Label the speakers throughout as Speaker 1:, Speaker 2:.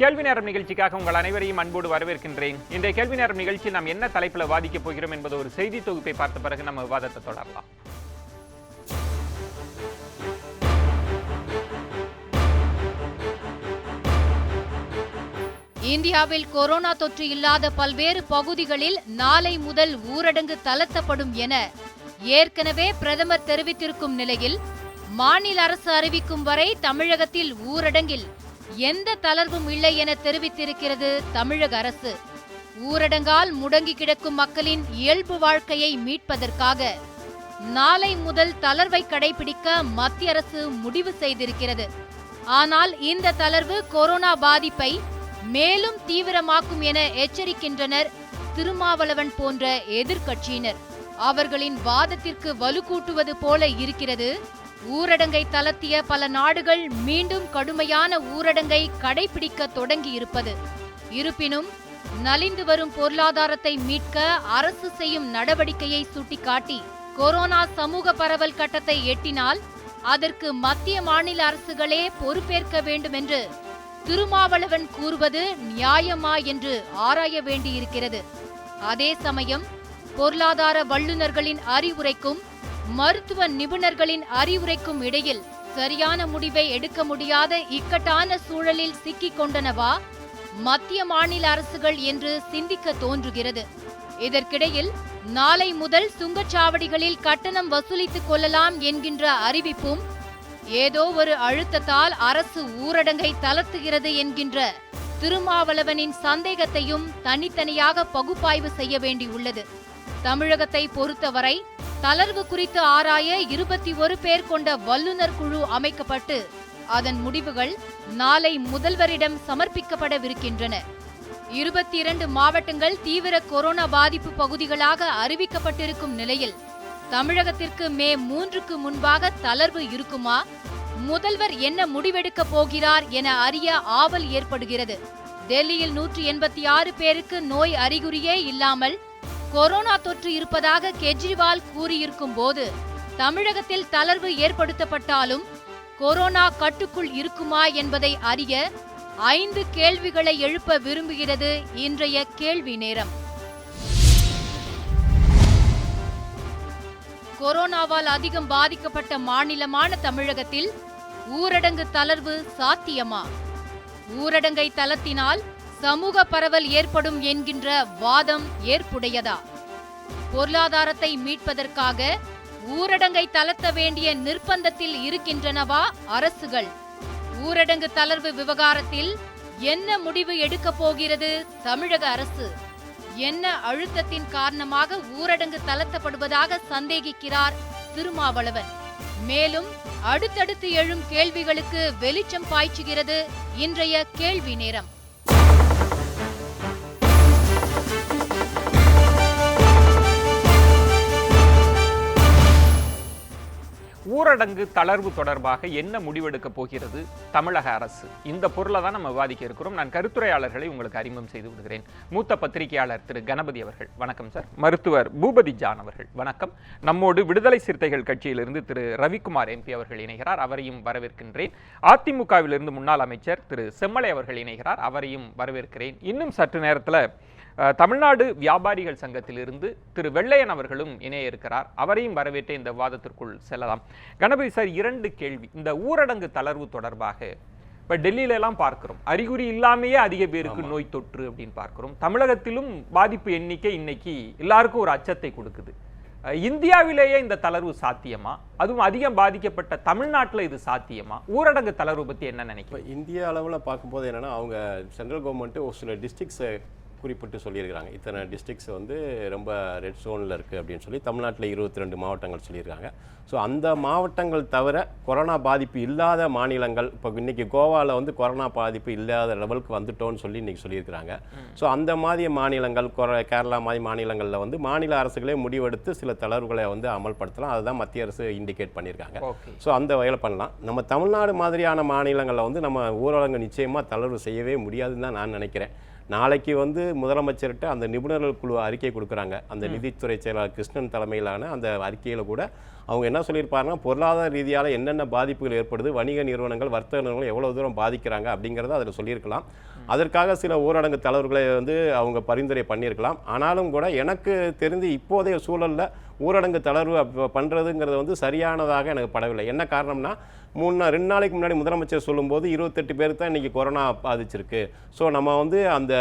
Speaker 1: கேள்வி நேரம் நிகழ்ச்சிக்காக உங்கள் அனைவரையும் அன்போடு வரவேற்கின்றேன். இன்றைய கேள்வி நேரம் நிகழ்ச்சியில் நாம் என்ன தலைப்பில் வாதிக்கப் போகிறோம் என்பது ஒரு செய்தி தொகுப்பை பார்த்த பிறகு நம்ம விவாதத்தை தொடரலாம்.
Speaker 2: இந்தியாவில் கொரோனா தொற்று இல்லாத பல்வேறு பகுதிகளில் நாளை முதல் ஊரடங்கு தளர்த்தப்படும் என ஏற்கனவே பிரதமர் தெரிவித்திருக்கும் நிலையில் மாநில அரசு அறிவிக்கும் வரை தமிழகத்தில் ஊரடங்கில் எந்த தளர்வும் இல்லை என தெரிவித்திருக்கிறது தமிழக அரசு. ஊரடங்கால் முடங்கி கிடக்கும் மக்களின் இயல்பு வாழ்க்கையை மீட்பதற்காக நாளை முதல் தளர்வை கடைபிடிக்க மத்திய அரசு முடிவு செய்திருக்கிறது. ஆனால் இந்த தளர்வு கொரோனா பாதிப்பை மேலும் தீவிரமாக்கும் என எச்சரிக்கின்றனர் திருமாவளவன் போன்ற எதிர்க்கட்சியினர். அவர்களின் வாதத்திற்கு வலுக்கூட்டுவது போல இருக்கிறது ஊரடங்கை தளர்த்திய பல நாடுகள் மீண்டும் கடுமையான ஊரடங்கை கடைபிடிக்க தொடங்கி இருப்பது. இருப்பினும் நலிந்து வரும் பொருளாதாரத்தை மீட்க அரசு செய்யும் நடவடிக்கையை சுட்டிக்காட்டி கொரோனா சமூக பரவல் கட்டத்தை எட்டினால் அதற்கு மத்திய மாநில அரசுகளே பொறுப்பேற்க வேண்டும் என்று திருமாவளவன் கூறுவது நியாயமா என்று ஆராய வேண்டியிருக்கிறது. அதே சமயம் பொருளாதார வல்லுநர்களின் அறிவுரைக்கும் மருத்துவ நிபுணர்களின் அறிவுரைக்கும் இடையில் சரியான முடிவை எடுக்க முடியாத இக்கட்டான சூழலில் சிக்கிக் கொண்டனவா மத்திய மாநில அரசுகள் என்று சிந்திக்க தோன்றுகிறது. இதற்கிடையில் நாளை முதல் சுங்கச்சாவடிகளில் கட்டணம் வசூலித்துக் கொள்ளலாம் என்கின்ற அறிவிப்பும் ஏதோ ஒரு அழுத்தத்தால் அரசு ஊரடங்கை தளர்த்துகிறது என்கின்ற திருமாவளவனின் சந்தேகத்தையும் தனித்தனியாக பகுப்பாய்வு செய்ய வேண்டியுள்ளது. தமிழகத்தை பொறுத்தவரை தளர்வு குறித்து ஆராய 21 பேர் கொண்ட வல்லுநர் குழு அமைக்கப்பட்டு அதன் முடிவுகள் நாளை முதல்வரிடம் சமர்ப்பிக்கப்படவிருக்கின்றன. 22 மாவட்டங்கள் தீவிர கொரோனா பாதிப்பு பகுதிகளாக அறிவிக்கப்பட்டிருக்கும் நிலையில் தமிழகத்திற்கு மே 3க்கு முன்பாக தளர்வு இருக்குமா, முதல்வர் என்ன முடிவெடுக்க போகிறார் என அறிய ஆவல் ஏற்படுகிறது. டெல்லியில் 186 பேருக்கு நோய் அறிகுறியே இல்லாமல் கொரோனா தொற்று இருப்பதாக கெஜ்ரிவால் கூறியிருக்கும் போது தமிழகத்தில் தளர்வு ஏற்படுத்தப்பட்டாலும் கொரோனா கட்டுக்குள் இருக்குமா என்பதை அறிய 5 கேள்விகளை எழுப்ப விரும்புகிறது இன்றைய கேள்வி நேரம். கொரோனாவால் அதிகம் பாதிக்கப்பட்ட மாநிலமான தமிழகத்தில் ஊரடங்கு தளர்வு சாத்தியமா? ஊரடங்கை தளர்த்தினால் சமூக பரவல் ஏற்படும் என்கின்ற வாதம் ஏற்புடையதா? பொருளாதாரத்தை மீட்பதற்காக ஊரடங்கை தளர்த்த வேண்டிய நிர்பந்தத்தில் இருக்கின்றனவா அரசுகள்? ஊரடங்கு தளர்வு விவகாரத்தில் என்ன முடிவு எடுக்கப் போகிறது தமிழக அரசு? என்ன அழுத்தத்தின் காரணமாக ஊரடங்கு தளர்த்தப்படுவதாக சந்தேகிக்கிறார் திருமாவளவன்? மேலும் அடுத்தடுத்து எழும் கேள்விகளுக்கு வெளிச்சம் பாய்ச்சுகிறது இன்றைய கேள்வி நேரம்.
Speaker 1: ஊரடங்கு தளர்வு தொடர்பாக என்ன முடிவெடுக்க போகிறது தமிழக அரசு? இந்த பொருளை தான் நம்ம விவாதிக்க இருக்கிறோம். நான் கருத்துரையாளர்களை உங்களுக்கு அறிமுகம் செய்து விடுகிறேன். மூத்த பத்திரிகையாளர் திரு கணபதி அவர்கள் வணக்கம் சார். மருத்துவர் பூபதி ஜான் அவர்கள் வணக்கம். நம்மோடு விடுதலை சிறுத்தைகள் கட்சியிலிருந்து திரு ரவிக்குமார் எம்பி அவர்கள் இணைகிறார், அவரையும் வரவேற்கின்றேன். அதிமுகவிலிருந்து முன்னாள் அமைச்சர் திரு செம்மலை அவர்கள் இணைகிறார், அவரையும் வரவேற்கிறேன். இன்னும் சற்று நேரத்தில் தமிழ்நாடு வியாபாரிகள் சங்கத்திலிருந்து திரு வெள்ளையன் அவர்களும் இணைய இருக்கிறார், அவரையும் வரவேற்ற இந்த விவாதத்திற்குள் செல்லலாம். கணபதி சார், 2 கேள்வி. இந்த ஊரடங்கு தளர்வு தொடர்பாக இப்ப டெல்லியில எல்லாம் பார்க்கிறோம், அறிகுறி இல்லாமையே அதிக பேருக்கு நோய் தொற்று அப்படின்னு பார்க்கிறோம். தமிழகத்திலும் பாதிப்பு எண்ணிக்கை இன்னைக்கு எல்லாருக்கும் ஒரு அச்சத்தை கொடுக்குது. இந்தியாவிலேயே இந்த தளர்வு சாத்தியமா? அதுவும் அதிகம் பாதிக்கப்பட்ட தமிழ்நாட்டில் இது சாத்தியமா? ஊரடங்கு தளர்வு பத்தி என்ன நினைக்கிறீங்க?
Speaker 3: இந்திய அளவில் பார்க்கும்போது என்னன்னா, அவங்க சென்ட்ரல் கவர்மெண்ட் ஒரு சில டிஸ்ட்ரிக்ஸை குறிப்பிட்டு சொல்லியிருக்கிறாங்க. இத்தனை டிஸ்ட்ரிக்ஸ் ரொம்ப ரெட் ஜோனில் இருக்குது அப்படின்னு சொல்லி தமிழ்நாட்டில் 22 மாவட்டங்கள் சொல்லியிருக்காங்க. ஸோ அந்த மாவட்டங்கள் தவிர கொரோனா பாதிப்பு இல்லாத மாநிலங்கள், இப்போ இன்றைக்கி கோவாவில் கொரோனா பாதிப்பு இல்லாத லெவலுக்கு வந்துட்டோன்னு சொல்லி இன்றைக்கி சொல்லியிருக்கிறாங்க. ஸோ அந்த மாதிரி மாநிலங்கள், கேரளா மாதிரி மாநிலங்களில் மாநில அரசுகளே முடிவெடுத்து சில தளர்வுகளை அமல்படுத்தலாம். அதுதான் மத்திய அரசு இண்டிகேட் பண்ணியிருக்காங்க. ஸோ அந்த வகையில் பண்ணலாம். நம்ம தமிழ்நாடு மாதிரியான மாநிலங்களில் நம்ம ஊரடங்கு நிச்சயமாக தளர்வு செய்யவே முடியாதுன்னு தான் நான் நினைக்கிறேன். நாளைக்கு முதலமைச்சர்கிட்ட அந்த நிபுணர்கள் குழு அறிக்கை கொடுக்குறாங்க. அந்த நிதித்துறை செயலாளர் கிருஷ்ணன் தலைமையிலான அந்த அறிக்கையில் கூட அவங்க என்ன சொல்லியிருப்பாருன்னா, பொருளாதார ரீதியால் என்னென்ன பாதிப்புகள் ஏற்படுது, வணிக நிறுவனங்கள், வர்த்தக நிறுவனங்கள் எவ்வளோ தூரம் பாதிக்கிறாங்க அப்படிங்கிறத அதில் சொல்லியிருக்கலாம். அதற்காக சில ஊரடங்கு தளர்வுகளை வந்து அவங்க பரிந்துரை பண்ணியிருக்கலாம். ஆனாலும் கூட எனக்கு தெரிந்து இப்போதைய சூழலில் ஊரடங்கு தளர்வு பண்ணுறதுங்கிறது வந்து சரியானதாக எனக்கு படவில்லை. என்ன காரணம்னா 2 நாளைக்கு முன்னாடி முதலமைச்சர் சொல்லும்போது 28 பேருக்கு தான் இன்றைக்கி கொரோனா பாதிச்சிருக்கு. ஸோ நம்ம வந்து அந்த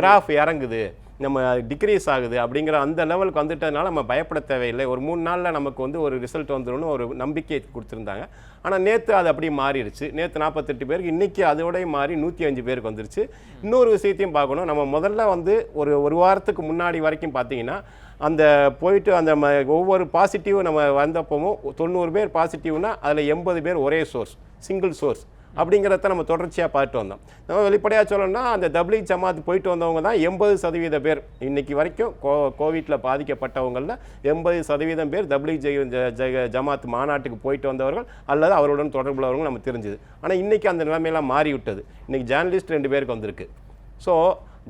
Speaker 3: கிராஃப் இறங்குது, நம்ம டிக்ரீஸ் ஆகுது அப்படிங்கிற அந்த லெவலுக்கு வந்துட்டதுனால நம்ம பயப்பட தேவையில்லை. ஒரு 3 நாளில் நமக்கு வந்து ஒரு ரிசல்ட் வந்துடும் ஒரு நம்பிக்கை கொடுத்துருந்தாங்க. ஆனால் நேற்று அது அப்படியே மாறிடுச்சு. நேற்று 48 பேருக்கு, இன்றைக்கி அதோடய மாறி 105 பேருக்கு வந்துருச்சு. இன்னொரு விஷயத்தையும் பார்க்கணும். நம்ம முதல்ல வந்து ஒரு வாரத்துக்கு முன்னாடி வரைக்கும் பார்த்தீங்கன்னா அந்த போயிட்டு அந்த ஒவ்வொரு பாசிட்டிவ் நம்ம வந்தப்பவும் 90 பேர் பாசிட்டிவ்னா அதில் 80 பேர் ஒரே சோர்ஸ், சிங்கிள் சோர்ஸ் அப்படிங்கிறத நம்ம தொடர்ச்சியாக பார்த்துட்டு வந்தோம். நம்ம வெளிப்படையாக சொல்லணும்னா அந்த தப்லீக் ஜமாத் போயிட்டு வந்தவங்க தான் 80% பேர் இன்றைக்கி வரைக்கும் கோவிட்டில் பாதிக்கப்பட்டவங்களில் 80% பேர் தப்லீக் ஜமாத் மாநாட்டுக்கு போயிட்டு வந்தவர்கள் அல்லது அவருடன் தொடர்புள்ளவர்கள் நம்ம தெரிஞ்சுது. ஆனால் இன்றைக்கி அந்த நிலைமையெல்லாம் மாறிவிட்டது. இன்றைக்கி ஜேர்னலிஸ்ட் 2 பேருக்கு வந்திருக்கு. ஸோ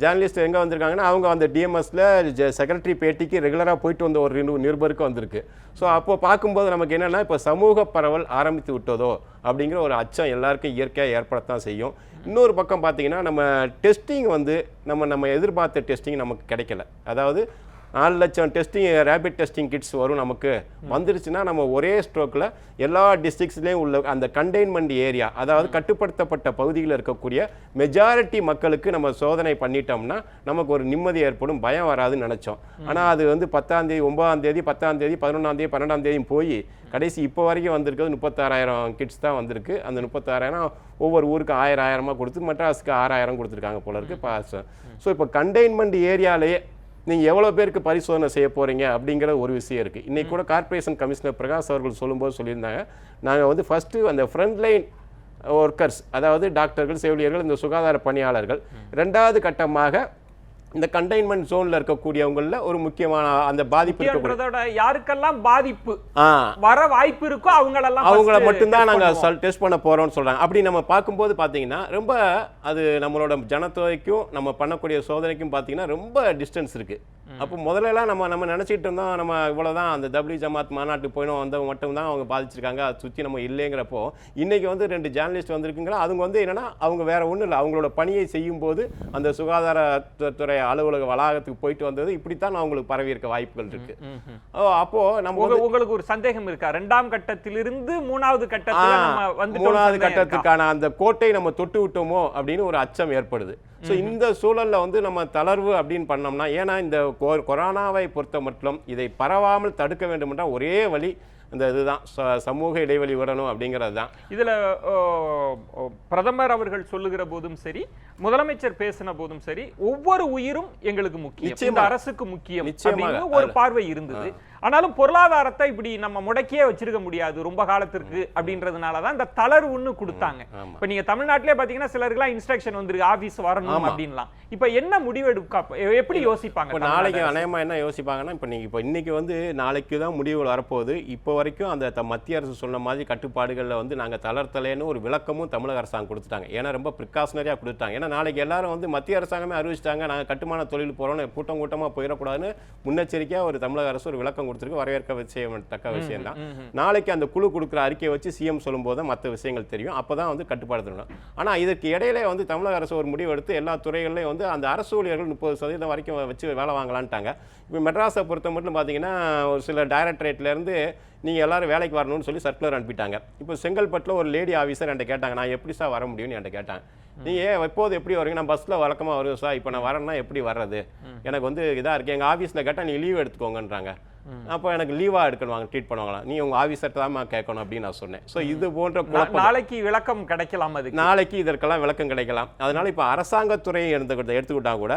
Speaker 3: ஜேர்னலிஸ்ட் எங்கே வந்திருக்காங்கன்னா அவங்க அந்த டிஎம்எஸில் செக்ரட்டரி பேட்டிக்கு ரெகுலராக போயிட்டு வந்த ஒரு நிருபருக்கு வந்திருக்கு. ஸோ அப்போ பார்க்கும்போது நமக்கு என்னென்னா இப்போ சமூக பரவல் ஆரம்பித்து விட்டதோ அப்படிங்கிற ஒரு அச்சம் எல்லாருக்கும் இயற்கையாக ஏற்படத்தான் செய்யும். இன்னொரு பக்கம் பார்த்தீங்கன்னா நம்ம டெஸ்டிங் வந்து நம்ம எதிர்பார்த்த டெஸ்டிங் நமக்கு கிடைக்கல. அதாவது 4 லட்சம் டெஸ்டிங் ரேபிட் டெஸ்டிங் கிட்ஸ் வரும். நமக்கு வந்துருச்சுன்னா நம்ம ஒரே ஸ்ட்ரோக்கில் எல்லா டிஸ்ட்ரிக்ஸ்லேயும் உள்ள அந்த கண்டெய்ன்மெண்ட் ஏரியா, அதாவது கட்டுப்படுத்தப்பட்ட பகுதிகளில் இருக்கக்கூடிய மெஜாரிட்டி மக்களுக்கு நம்ம சோதனை பண்ணிட்டோம்னா நமக்கு ஒரு நிம்மதி ஏற்படும், பயம் வராதுன்னு நினச்சோம். ஆனால் அது வந்து 10ஆம் தேதி 9ஆம் தேதி 10ஆம் தேதி 11ஆம் தேதி 12ஆம் தேதியும் போய் கடைசி இப்போ வரைக்கும் வந்திருக்கிறது 36,000 கிட்ஸ் தான் வந்திருக்கு. அந்த 36,000 ஒவ்வொரு ஊருக்கு 1000 கொடுத்து மெட்ராஸுக்கு 6000 கொடுத்துருக்காங்க போல இருக்குது பாஸ். ஸோ இப்போ கண்டெய்ன்மெண்ட் ஏரியாலேயே நீங்கள் எவ்வளோ பேருக்கு பரிசோதனை செய்ய போகிறீங்க அப்படிங்கிற ஒரு விஷயம் இருக்குது. இன்றைக்கி கூட கார்ப்பரேஷன் கமிஷனர் பிரகாஷ் அவர்கள் சொல்லும்போது சொல்லியிருந்தாங்க, நாங்கள் வந்து ஃபஸ்ட்டு அந்த ஃப்ரண்ட்லைன் ஒர்க்கர்ஸ், அதாவது டாக்டர்கள், செவிலியர்கள், இந்த சுகாதார பணியாளர்கள், 2வது கட்டமாக இந்த கண்டெய்ன்மெண்ட் ஜோன்ல இருக்கக்கூடியவங்கள ஒரு முக்கியமான அந்த பாதிப்பு
Speaker 1: இருக்கிறதோட யாருக்கெல்லாம் பாதிப்பு வர வாய்ப்பு இருக்கோ அவங்கள
Speaker 3: மட்டும்தான் நாங்கள் டெஸ்ட் பண்ண போறோம்னு சொல்றாங்க. அப்படி நம்ம பார்க்கும்போது பார்த்தீங்கன்னா ரொம்ப அது நம்மளோட ஜனத்தொகைக்கும் நம்ம பண்ணக்கூடிய சோதனைக்கும் பார்த்தீங்கன்னா ரொம்ப டிஸ்டன்ஸ் இருக்கு. அப்போ முதல்லலாம் நம்ம நினச்சிட்டு இருந்தோம் நம்ம இவ்வளோதான் அந்த தப்லீக் ஜமாத் மாநாட்டுக்கு போயிடும் வந்தவங்க மட்டும்தான் அவங்க பாதிச்சிருக்காங்க, அதை சுற்றி நம்ம இல்லைங்கிறப்போ இன்றைக்கி வந்து 2 ஜேர்னலிஸ்ட் வந்திருக்குங்களா. அவங்க வந்து என்னென்னா அவங்க வேறு ஒன்றும் இல்லை, அவங்களோட பணியை செய்யும்போது அந்த சுகாதாரத்துறை அலுவலக வளாகத்துக்கு போயிட்டு வந்தது இப்படித்தான் அவங்களுக்கு பரவி இருக்க வாய்ப்புகள் இருக்கு. அப்போ நம்ம
Speaker 1: உங்களுக்கு ஒரு சந்தேகம் இருக்கா, 2ஆம் கட்டத்திலிருந்து 3வது கட்டத்தில்
Speaker 3: 3வது கட்டத்துக்கான அந்த கோட்டை நம்ம தொட்டு விட்டோமோ அப்படின்னு ஒரு அச்சம் ஏற்படுது. ஸோ இந்த சூழலில் வந்து நம்ம தளர்வு அப்படின்னு பண்ணோம்னா, ஏன்னா இந்த கொரோனாவை பொறுத்த மட்டும் இதை பரவாமல் தடுக்க வேண்டும் என்றால் ஒரே வழி இந்த இதுதான், சமூக இடைவெளி விடணும் அப்படிங்கிறது தான்.
Speaker 1: இதில் பிரதமர் அவர்கள் சொல்லுகிற போதும் சரி, முதலமைச்சர் பேசின போதும் சரி, ஒவ்வொரு உயிரும் எங்களுக்கு முக்கியம், இந்த அரசுக்கு முக்கியம் அப்படின்னு ஒரு பார்வை இருந்தது. ஆனாலும் பொருளாதாரத்தை இப்படி நம்ம முடக்கியே வச்சிருக்க முடியாது ரொம்ப காலத்திற்கு அப்படின்றதுனாலதான் இந்த தளர்வுன்னு கொடுத்தாங்க. இப்ப நீங்க தமிழ்நாட்டிலே பாத்தீங்கன்னா சிலருக்குலாம் இன்ஸ்ட்ரக்ஷன் வந்துருக்கு ஆபீஸ் வரணும் அப்படின்லாம். இப்ப என்ன முடிவெடுக்க எப்படி யோசிப்பாங்க?
Speaker 3: நாளைக்கு அநேகமா என்ன யோசிப்பாங்கன்னா, இப்ப இன்னைக்கு வந்து நாளைக்கு தான் முடிவுகள் வரப்போகுது. இப்போ வரைக்கும் அந்த மத்திய அரசு சொன்ன மாதிரி கட்டுப்பாடுகளில் வந்து நாங்க தளர்த்தலேன்னு ஒரு விளக்கமும் தமிழக அரசாங்கம் கொடுத்துட்டாங்க. ஏன்னா ரொம்ப ப்ரிகாஷனரியா கொடுத்துட்டாங்க. ஏன்னா நாளைக்கு எல்லாரும் வந்து மத்திய அரசாங்கமே அறிவிச்சிட்டாங்க நாங்க கட்டுமான தொழில் போறோம்னு கூட்டமா போயிடக்கூடாதுன்னு முன்னெச்சரிக்கையா ஒரு தமிழக அரசு ஒரு விளக்கம் கொடுத்துருக்கு. வரவேற்க தக்க விஷயம் தான். நாளைக்கு அந்த குழு கொடுக்குற அறிக்கையை வச்சு சிஎம் சொல்லும்போது மற்ற விஷயங்கள் தெரியும். அப்பதான் வந்து கட்டுப்பாடு தரணும். ஆனா இதற்கு இடையிலே வந்து தமிழக அரசு ஒரு முடிவு எடுத்து எல்லா துறைகளிலையும் வந்து அந்த அரசு ஊழியர்கள் 30% வரைக்கும் வச்சு வேலை வாங்கலான்ட்டாங்க. இப்போ மெட்ராஸை பொறுத்த மட்டும் பார்த்தீங்கன்னா ஒரு சில டைரக்டரேட்லேருந்து நீங்கள் எல்லாரும் வேலைக்கு வரணும்னு சொல்லி சர்க்குலர் அனுப்பிட்டாங்க. இப்போ செங்கல்பட்டில் ஒரு லேடி ஆஃபீஸர் என்கிட்ட கேட்டாங்க, நான் எப்படி சார் வர முடியும்னு என்கிட்ட கேட்டாங்க. நீங்கள் எப்போது எப்படி வரீங்க? நான் பஸ்ஸில் வழக்கமாக வருவேன் சார், இப்போ நான் வரேன்னா எப்படி வர்றது, எனக்கு வந்து இதாக இருக்குது, எங்கள் ஆஃபீஸில் கேட்டால் நீ லீவ் எடுத்துக்கோங்கன்றாங்க. அப்போ எனக்கு லீவாக எடுக்கணும், ட்ரீட் பண்ணுவாங்களா, நீ உங்கள் ஆஃபீஸர் தான் கேட்கணும் அப்படின்னு நான் சொன்னேன். ஸோ இது போன்ற
Speaker 1: நாளைக்கு விளக்கம் கிடைக்கலாம், அது
Speaker 3: நாளைக்கு இதற்கெல்லாம் விளக்கம் கிடைக்கலாம். அதனால் இப்போ அரசாங்கத்துறையை எடுத்துக்கிட்டால் கூட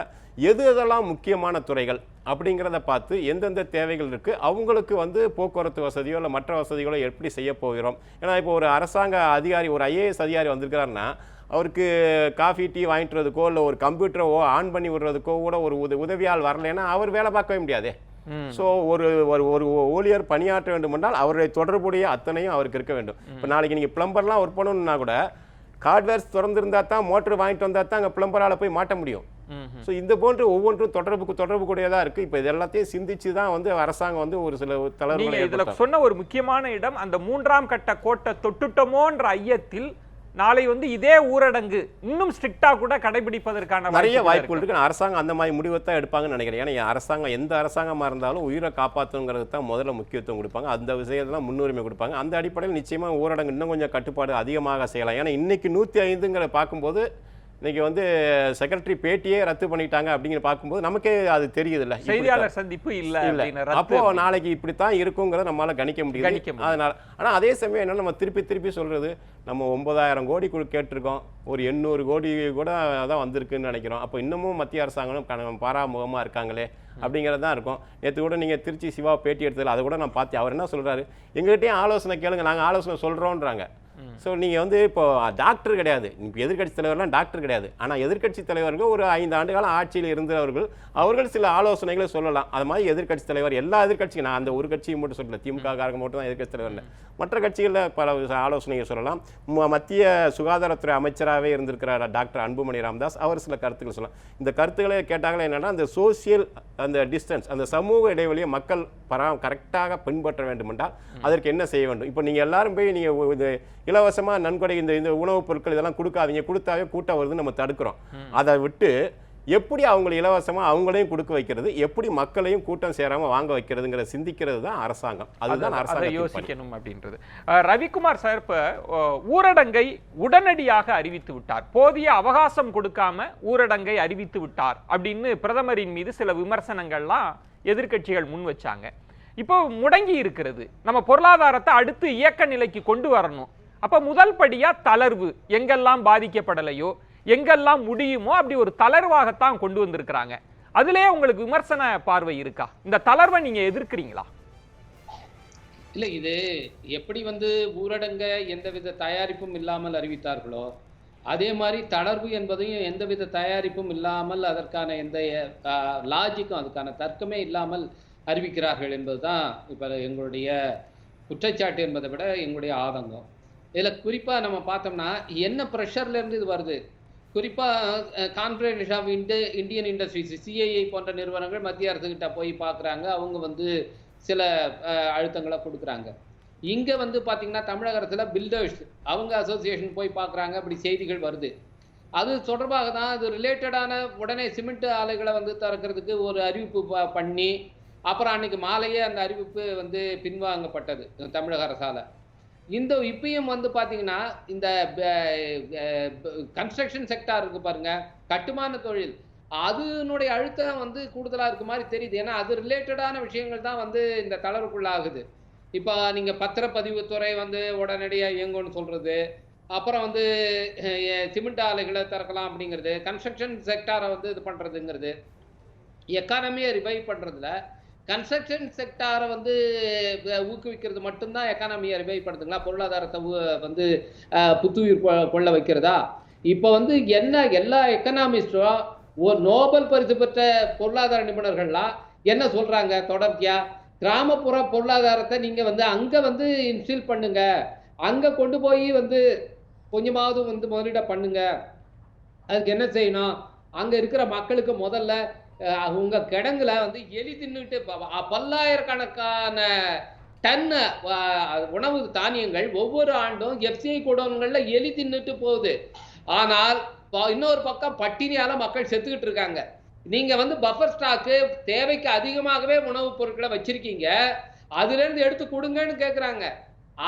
Speaker 3: எதெல்லாம் முக்கியமான துறைகள் அப்படிங்கிறத பார்த்து எந்தெந்த தேவைகள் இருக்குது, அவங்களுக்கு வந்து போக்குவரத்து வசதியோ இல்லை மற்ற வசதிகளோ எப்படி செய்ய போகிறோம். ஏன்னா இப்போ ஒரு அரசாங்க அதிகாரி, ஒரு ஐஏஎஸ் அதிகாரி வந்திருக்கிறாருன்னா அவருக்கு காஃபி டீ வாங்கிட்டு வரதுக்கோ இல்லை ஒரு கம்ப்யூட்டரோ ஆன் பண்ணி விடுறதுக்கோ கூட ஒரு உதவியால் வரலைன்னா அவர் வேலை பார்க்கவே முடியாதே. ஸோ ஒரு ஊழியர் பணியாற்ற வேண்டும் என்றால் அவருடைய தொடர்புடைய அத்தனையும் அவருக்கு இருக்க வேண்டும். இப்போ நாளைக்கு நீங்கள் பிளம்பர்லாம் ஒர்க் பண்ணணும்னா கூட ஹார்ட்வேர்ஸ் திறந்துருந்தா தான், மோட்டர் வாங்கிட்டு வந்தால் தான் அங்கே பிளம்பரால் போய் மாட்ட முடியும். ஸோ இந்த போன்று ஒவ்வொன்றும் தொடர்பு கூடியதாக இருக்குது. இப்போ இது எல்லாத்தையும் சிந்திச்சு தான் வந்து அரசாங்கம் வந்து ஒரு சில தளர்வுகளை
Speaker 1: இதில் சொன்ன ஒரு முக்கியமான இடம், அந்த 3ஆம் கட்ட கோட்டை தொட்டுட்டோமோன்ற ஐயத்தில் நாளை வந்து இதே ஊரடங்கு இன்னும் ஸ்ட்ரிக்டா கூட கடைபிடிப்பதற்கான
Speaker 3: நிறைய வாய்ப்புகள் இருக்கு. அரசாங்கம் அந்த மாதிரி முடிவை தான் எடுப்பாங்கன்னு நினைக்கிறேன். ஏன்னா அரசாங்கம் எந்த அரசாங்கமாக இருந்தாலும் உயிரை காப்பாற்றுங்கிறது தான் முதல்ல முக்கியத்துவம் கொடுப்பாங்க. அந்த விஷயத்தெல்லாம் முன்னுரிமை கொடுப்பாங்க. அந்த அடிப்படையில் நிச்சயமாக ஊரடங்கு இன்னும் கொஞ்சம் கட்டுப்பாடு அதிகமாக செய்யலாம். ஏன்னா இன்னைக்கு 105ங்கிற பார்க்கும்போது இன்னைக்கு வந்து செக்ரட்டரி பேட்டியே ரத்து பண்ணிட்டாங்க அப்படிங்கிற பார்க்கும்போது நமக்கே அது தெரியுது இல்ல,
Speaker 1: செய்தியாளர் சந்திப்பு இல்ல.
Speaker 3: அப்போ நாளைக்கு இப்படித்தான் இருக்குங்கிறத நம்மளால கணிக்க முடியுது. அதனால ஆனா அதே சமயம் என்ன நம்ம திருப்பி சொல்றது, நம்ம 9,000 கோடி கேட்டிருக்கோம், ஒரு 800 கோடி கூட தான் வந்திருக்குன்னு நினைக்கிறோம். அப்போ இன்னமும் மத்திய அரசாங்கம் பாராமுகமா இருக்காங்களே அப்படிங்கிறது தான் இருக்கும். நேற்று கூட நீங்கள் திருச்சி சிவா பேட்டி எடுத்ததில் அதை கூட நான் பார்த்தேன். அவர் என்ன சொல்கிறாரு, எங்கள்கிட்டயும் ஆலோசனை கேளுங்க, நாங்கள் ஆலோசனை சொல்கிறோன்றாங்க. ஸோ நீங்கள் வந்து இப்போ டாக்டர் கிடையாது, இப்போ எதிர்கட்சி தலைவர்லாம் டாக்டர் கிடையாது. ஆனால் எதிர்கட்சி தலைவர்கள் ஒரு 5 ஆண்டு காலம் ஆட்சியில் இருந்தவர்கள், அவர்கள் சில ஆலோசனைகளை சொல்லலாம். அது மாதிரி எதிர்கட்சி தலைவர் எல்லா எதிர்கட்சியும், நான் அந்த ஒரு கட்சியை மட்டும் சொல்லல, திமுக காரங்க மட்டும் தான் எதிர்கட்சி தலைவர், மற்ற கட்சிகளில் பல ஆலோசனைகள் சொல்லலாம். மத்திய சுகாதாரத்துறை அமைச்சராகவே இருந்திருக்கிறார் டாக்டர் அன்புமணி ராமதாஸ், அவர் சில கருத்துக்கள் சொல்லலாம். இந்த கருத்துக்களை கேட்டாங்களே என்னென்னா, அந்த சோசியல் அந்த டிஸ்டன்ஸ், அந்த சமூக இடைவெளியை மக்கள் கரெக்டாக பின்பற்ற வேண்டும் என்றால் அதற்கு என்ன செய்ய வேண்டும்? இப்போ நீங்கள் எல்லாரும் போய் நீங்கள் இலவசமாக நன்கொடை இந்த உணவுப் பொருட்கள் இதெல்லாம் கொடுக்காதீங்க, கொடுத்தாவே கூட்டம் வருதுன்னு நம்ம தடுக்கிறோம். அதை விட்டு எப்படி அவங்களை இலவசமாக அவங்களையும் கொடுக்க வைக்கிறது, எப்படி மக்களையும் கூட்டம் சேராமல் வாங்க வைக்கிறதுங்கிற சிந்திக்கிறது தான் அரசாங்கம். அதுதான் அரசாங்கம்
Speaker 1: யோசிக்கணும் அப்படின்றது. ரவிக்குமார் சார், இப்போ ஊரடங்கை உடனடியாக அறிவித்து விட்டார், போதிய அவகாசம் கொடுக்காம ஊரடங்கை அறிவித்து விட்டார் அப்படின்னு பிரதமரின் மீது சில விமர்சனங்கள்லாம் எதிர்க்கட்சிகள் முன் வச்சாங்க. இப்போ முடங்கி இருக்கிறது, நம்ம பொருளாதாரத்தை அடுத்து இயக்க நிலைக்கு கொண்டு வரணும். அப்ப முதல் படியா தளர்வு, எங்கெல்லாம் பாதிக்கப்படலையோ எங்கெல்லாம் முடியுமோ அப்படி ஒரு தளர்வாகத்தான் கொண்டு வந்திருக்கிறாங்க. அதுலயே உங்களுக்கு விமர்சன பார்வை இருக்கா? இந்த தளர்வை நீங்க எதிர்க்கிறீங்களா?
Speaker 4: இல்ல, இது எப்படி வந்து ஊரடங்க எந்தவித தயாரிப்பும் இல்லாமல் அறிவித்தார்களோ அதே மாதிரி தளர்வு என்பதையும் எந்தவித தயாரிப்பும் இல்லாமல், அதற்கான எந்த லாஜிக்கும் அதுக்கான தர்க்கமே இல்லாமல் அறிவிக்கிறார்கள் என்பதுதான் இப்ப எங்களுடைய குற்றச்சாட்டு என்பதை விட எங்களுடைய ஆதங்கம். இதில் குறிப்பாக நம்ம பார்த்தோம்னா என்ன ப்ரெஷர்லேருந்து இது வருது. குறிப்பாக Confederation of Indian Industries, CII போன்ற நிறுவனங்கள் மத்திய அரசுகிட்ட போய் பார்க்குறாங்க. அவங்க வந்து சில அழுத்தங்களை கொடுக்குறாங்க. இங்கே வந்து பார்த்திங்கன்னா தமிழக அரசில் பில்டர்ஸ் அவங்க அசோசியேஷன் போய் பார்க்குறாங்க. அப்படி செய்திகள் வருது. அது தொடர்பாக தான் அது ரிலேட்டடான உடனே சிமெண்ட் ஆலைகளை வந்து திறக்கிறதுக்கு ஒரு அறிவிப்பு பண்ணி அப்புறம் அன்றைக்கி மாலையே அந்த அறிவிப்பு வந்து பின்வாங்கப்பட்டது தமிழக அரசால். இப்பயும் வந்து பார்த்தீங்கன்னா இந்த கன்ஸ்ட்ரக்ஷன் செக்டார் இருக்கு பாருங்க, கட்டுமான தொழில், அதனுடைய அழுத்தம் வந்து கூடுதலாக இருக்க மாதிரி தெரியுது. ஏன்னா அது ரிலேட்டடான விஷயங்கள் தான் வந்து இந்த தளர்வுக்குள்ளாகுது. இப்போ நீங்கள் பத்திரப்பதிவுத்துறை வந்து உடனடியாக இயங்கும்னு சொல்கிறது, அப்புறம் வந்து சிமெண்ட் ஆலைகளை திறக்கலாம் அப்படிங்கிறது, கன்ஸ்ட்ரக்ஷன் செக்டாரை வந்து இது பண்ணுறதுங்கிறது, எக்கானமியை ரிவைவ் பண்ணுறதுல கன்ஸ்ட்ரக்ஷன் செக்டாரை வந்து ஊக்குவிக்கிறது மட்டும்தான் எக்கானமியை ரிவைவ் பண்ணுதுங்களா? பொருளாதாரத்தை வந்து புத்துயிர் கொள்ள வைக்கிறதா? இப்போ வந்து என்ன எல்லா எக்கனாமிஸ்டும் ஒரு நோபல் பரிசு பெற்ற பொருளாதார நிபுணர்கள்லாம் என்ன சொல்கிறாங்க தொடர்ச்சியாக, கிராமப்புற பொருளாதாரத்தை நீங்கள் வந்து அங்கே வந்து இன்ஸ்டில் பண்ணுங்க, அங்கே கொண்டு போய் வந்து கொஞ்சமாவது வந்து முதலீட பண்ணுங்க. அதுக்கு என்ன செய்யணும், அங்கே இருக்கிற மக்களுக்கு முதல்ல உங்க கிடங்குல வந்து எலி தின்னுட்டு பல்லாயிரக்கணக்கான டன் உணவு தானியங்கள் ஒவ்வொரு ஆண்டும் எஃப்சிஐ குடோன்கள்ல எலி தின்னுட்டு போகுது. ஆனால் இன்னொரு பக்கம் பட்டினியால மக்கள் செத்துக்கிட்டு இருக்காங்க. நீங்க வந்து பஃபர் ஸ்டாக்கு தேவைக்கு அதிகமாகவே உணவுப் பொருட்களை வச்சிருக்கீங்க, அதுல இருந்து எடுத்து கொடுங்கன்னு கேட்குறாங்க.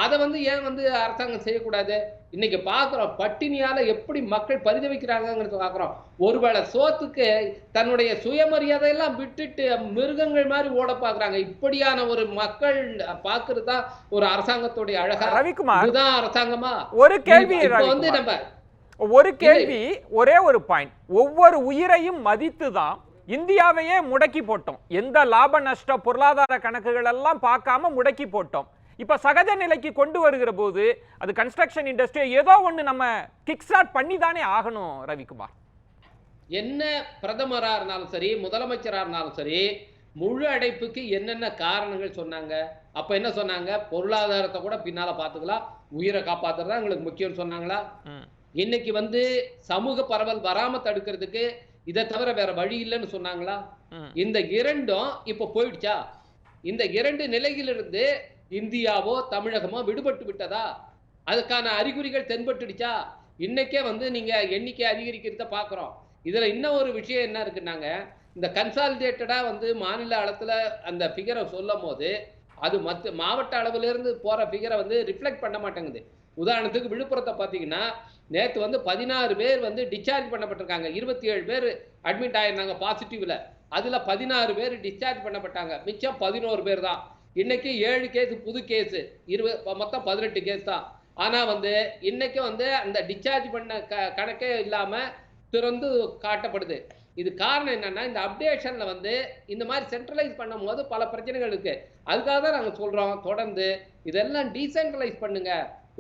Speaker 4: அதை வந்து ஏன் வந்து அரசாங்கம் செய்யக்கூடாது? இன்னைக்கு பார்க்குறோம் பட்டினியால் எப்படி மக்கள் பரிதவிக்கிறாங்கிறது பார்க்குறோம். ஒருவேளை சோத்துக்கு தன்னுடைய சுயமரியாதையெல்லாம் விட்டுட்டு மிருகங்கள் மாதிரி ஓட பார்க்குறாங்க. இப்படியான ஒரு மக்கள் பார்க்கறது தான் ஒரு அரசாங்கத்துடைய அழகா.
Speaker 1: ரவிக்குமார்,
Speaker 4: இதுதான் அரசாங்கமா?
Speaker 1: ஒரு கேள்வி
Speaker 4: வந்து நம்ம
Speaker 1: ஒரே ஒரு பாயிண்ட், ஒவ்வொரு உயிரையும் மதித்து தான் இந்தியாவையே முடக்கி போட்டோம். எந்த லாப நஷ்ட பொருளாதார கணக்குகள் எல்லாம் பார்க்காம முடக்கி போட்டோம். இப்ப சகஜ நிலைக்கு கொண்டு வருகிற போது அது கன்ஸ்ட்ரக்ஷன் இண்டஸ்ட்ரி ஏதோ ஒண்ணு நம்ம கிக் ஸ்டார்ட் பண்ணி தானே ஆகணும். ரவிக்குமார்,
Speaker 4: என்ன பிரதமரா இருந்தாலும் சரி, முதலமைச்சரா இருந்தாலும் சரி, முழு அடைப்புக்கு என்னென்ன காரணங்கள் சொன்னாங்க? அப்ப என்ன சொன்னாங்க? பொருளாதாரத்தை கூட பின்னால பாத்துக்கலாம், உயிரை காப்பாத்துறதா எங்களுக்கு முக்கியம் சொன்னாங்களா? இன்னைக்கு வந்து சமூக பரவல் வராம தடுக்கிறதுக்கு இதை தவிர வேற வழி இல்லைன்னு சொன்னாங்களா? இந்த இரண்டும் இப்ப போயிடுச்சா? இந்த இரண்டு நிலையிலிருந்து இந்தியாவோ தமிழகமோ விடுபட்டு விட்டதா? அதுக்கான அறிகுறிகள் தென்பட்டுடுச்சா? இன்னைக்கே வந்து நீங்க எண்ணிக்கை அதிகரிக்கிறத பார்க்குறோம். இதுல இன்னும் ஒரு விஷயம் என்ன இருக்குன்னாங்க, இந்த கன்சாலிடேட்டடா வந்து மாநில அளத்துல அந்த ஃபிகர சொல்லும்போது, அது மாவட்ட அளவிலிருந்து போற ஃபிகர வந்து ரிஃப்ளெக்ட் பண்ண மாட்டேங்குது. உதாரணத்துக்கு விழுப்புரத்த பார்த்தீங்கன்னா, நேத்து வந்து 16 பேர் வந்து டிஸ்சார்ஜ் பண்ணப்பட்டிருக்காங்க. 27 பேர் அட்மிட் ஆயிருந்தாங்க பாசிட்டிவ்ல. அதுல 16 பேர் டிஸ்சார்ஜ் பண்ணப்பட்டாங்க. மிச்சம் 11 பேர் தான். இன்னைக்கு 7 கேஸ் புது கேஸ். மொத்தம் 18 கேஸ் தான். ஆனா வந்து இன்னைக்கு வந்து அந்த டிஸ்சார்ஜ் பண்ண கணக்கே இல்லாம திறந்து காட்டப்படுது. இது காரணம் என்னன்னா, இந்த அப்டேஷன்ல வந்து இந்த மாதிரி சென்ட்ரலைஸ் பண்ணும்போது பல பிரச்சனைகள் இருக்கு. அதுக்காக தான் நாங்க சொல்றோம் தொடர்ந்து இதெல்லாம் டீசென்ட்ரலைஸ் பண்ணுங்க.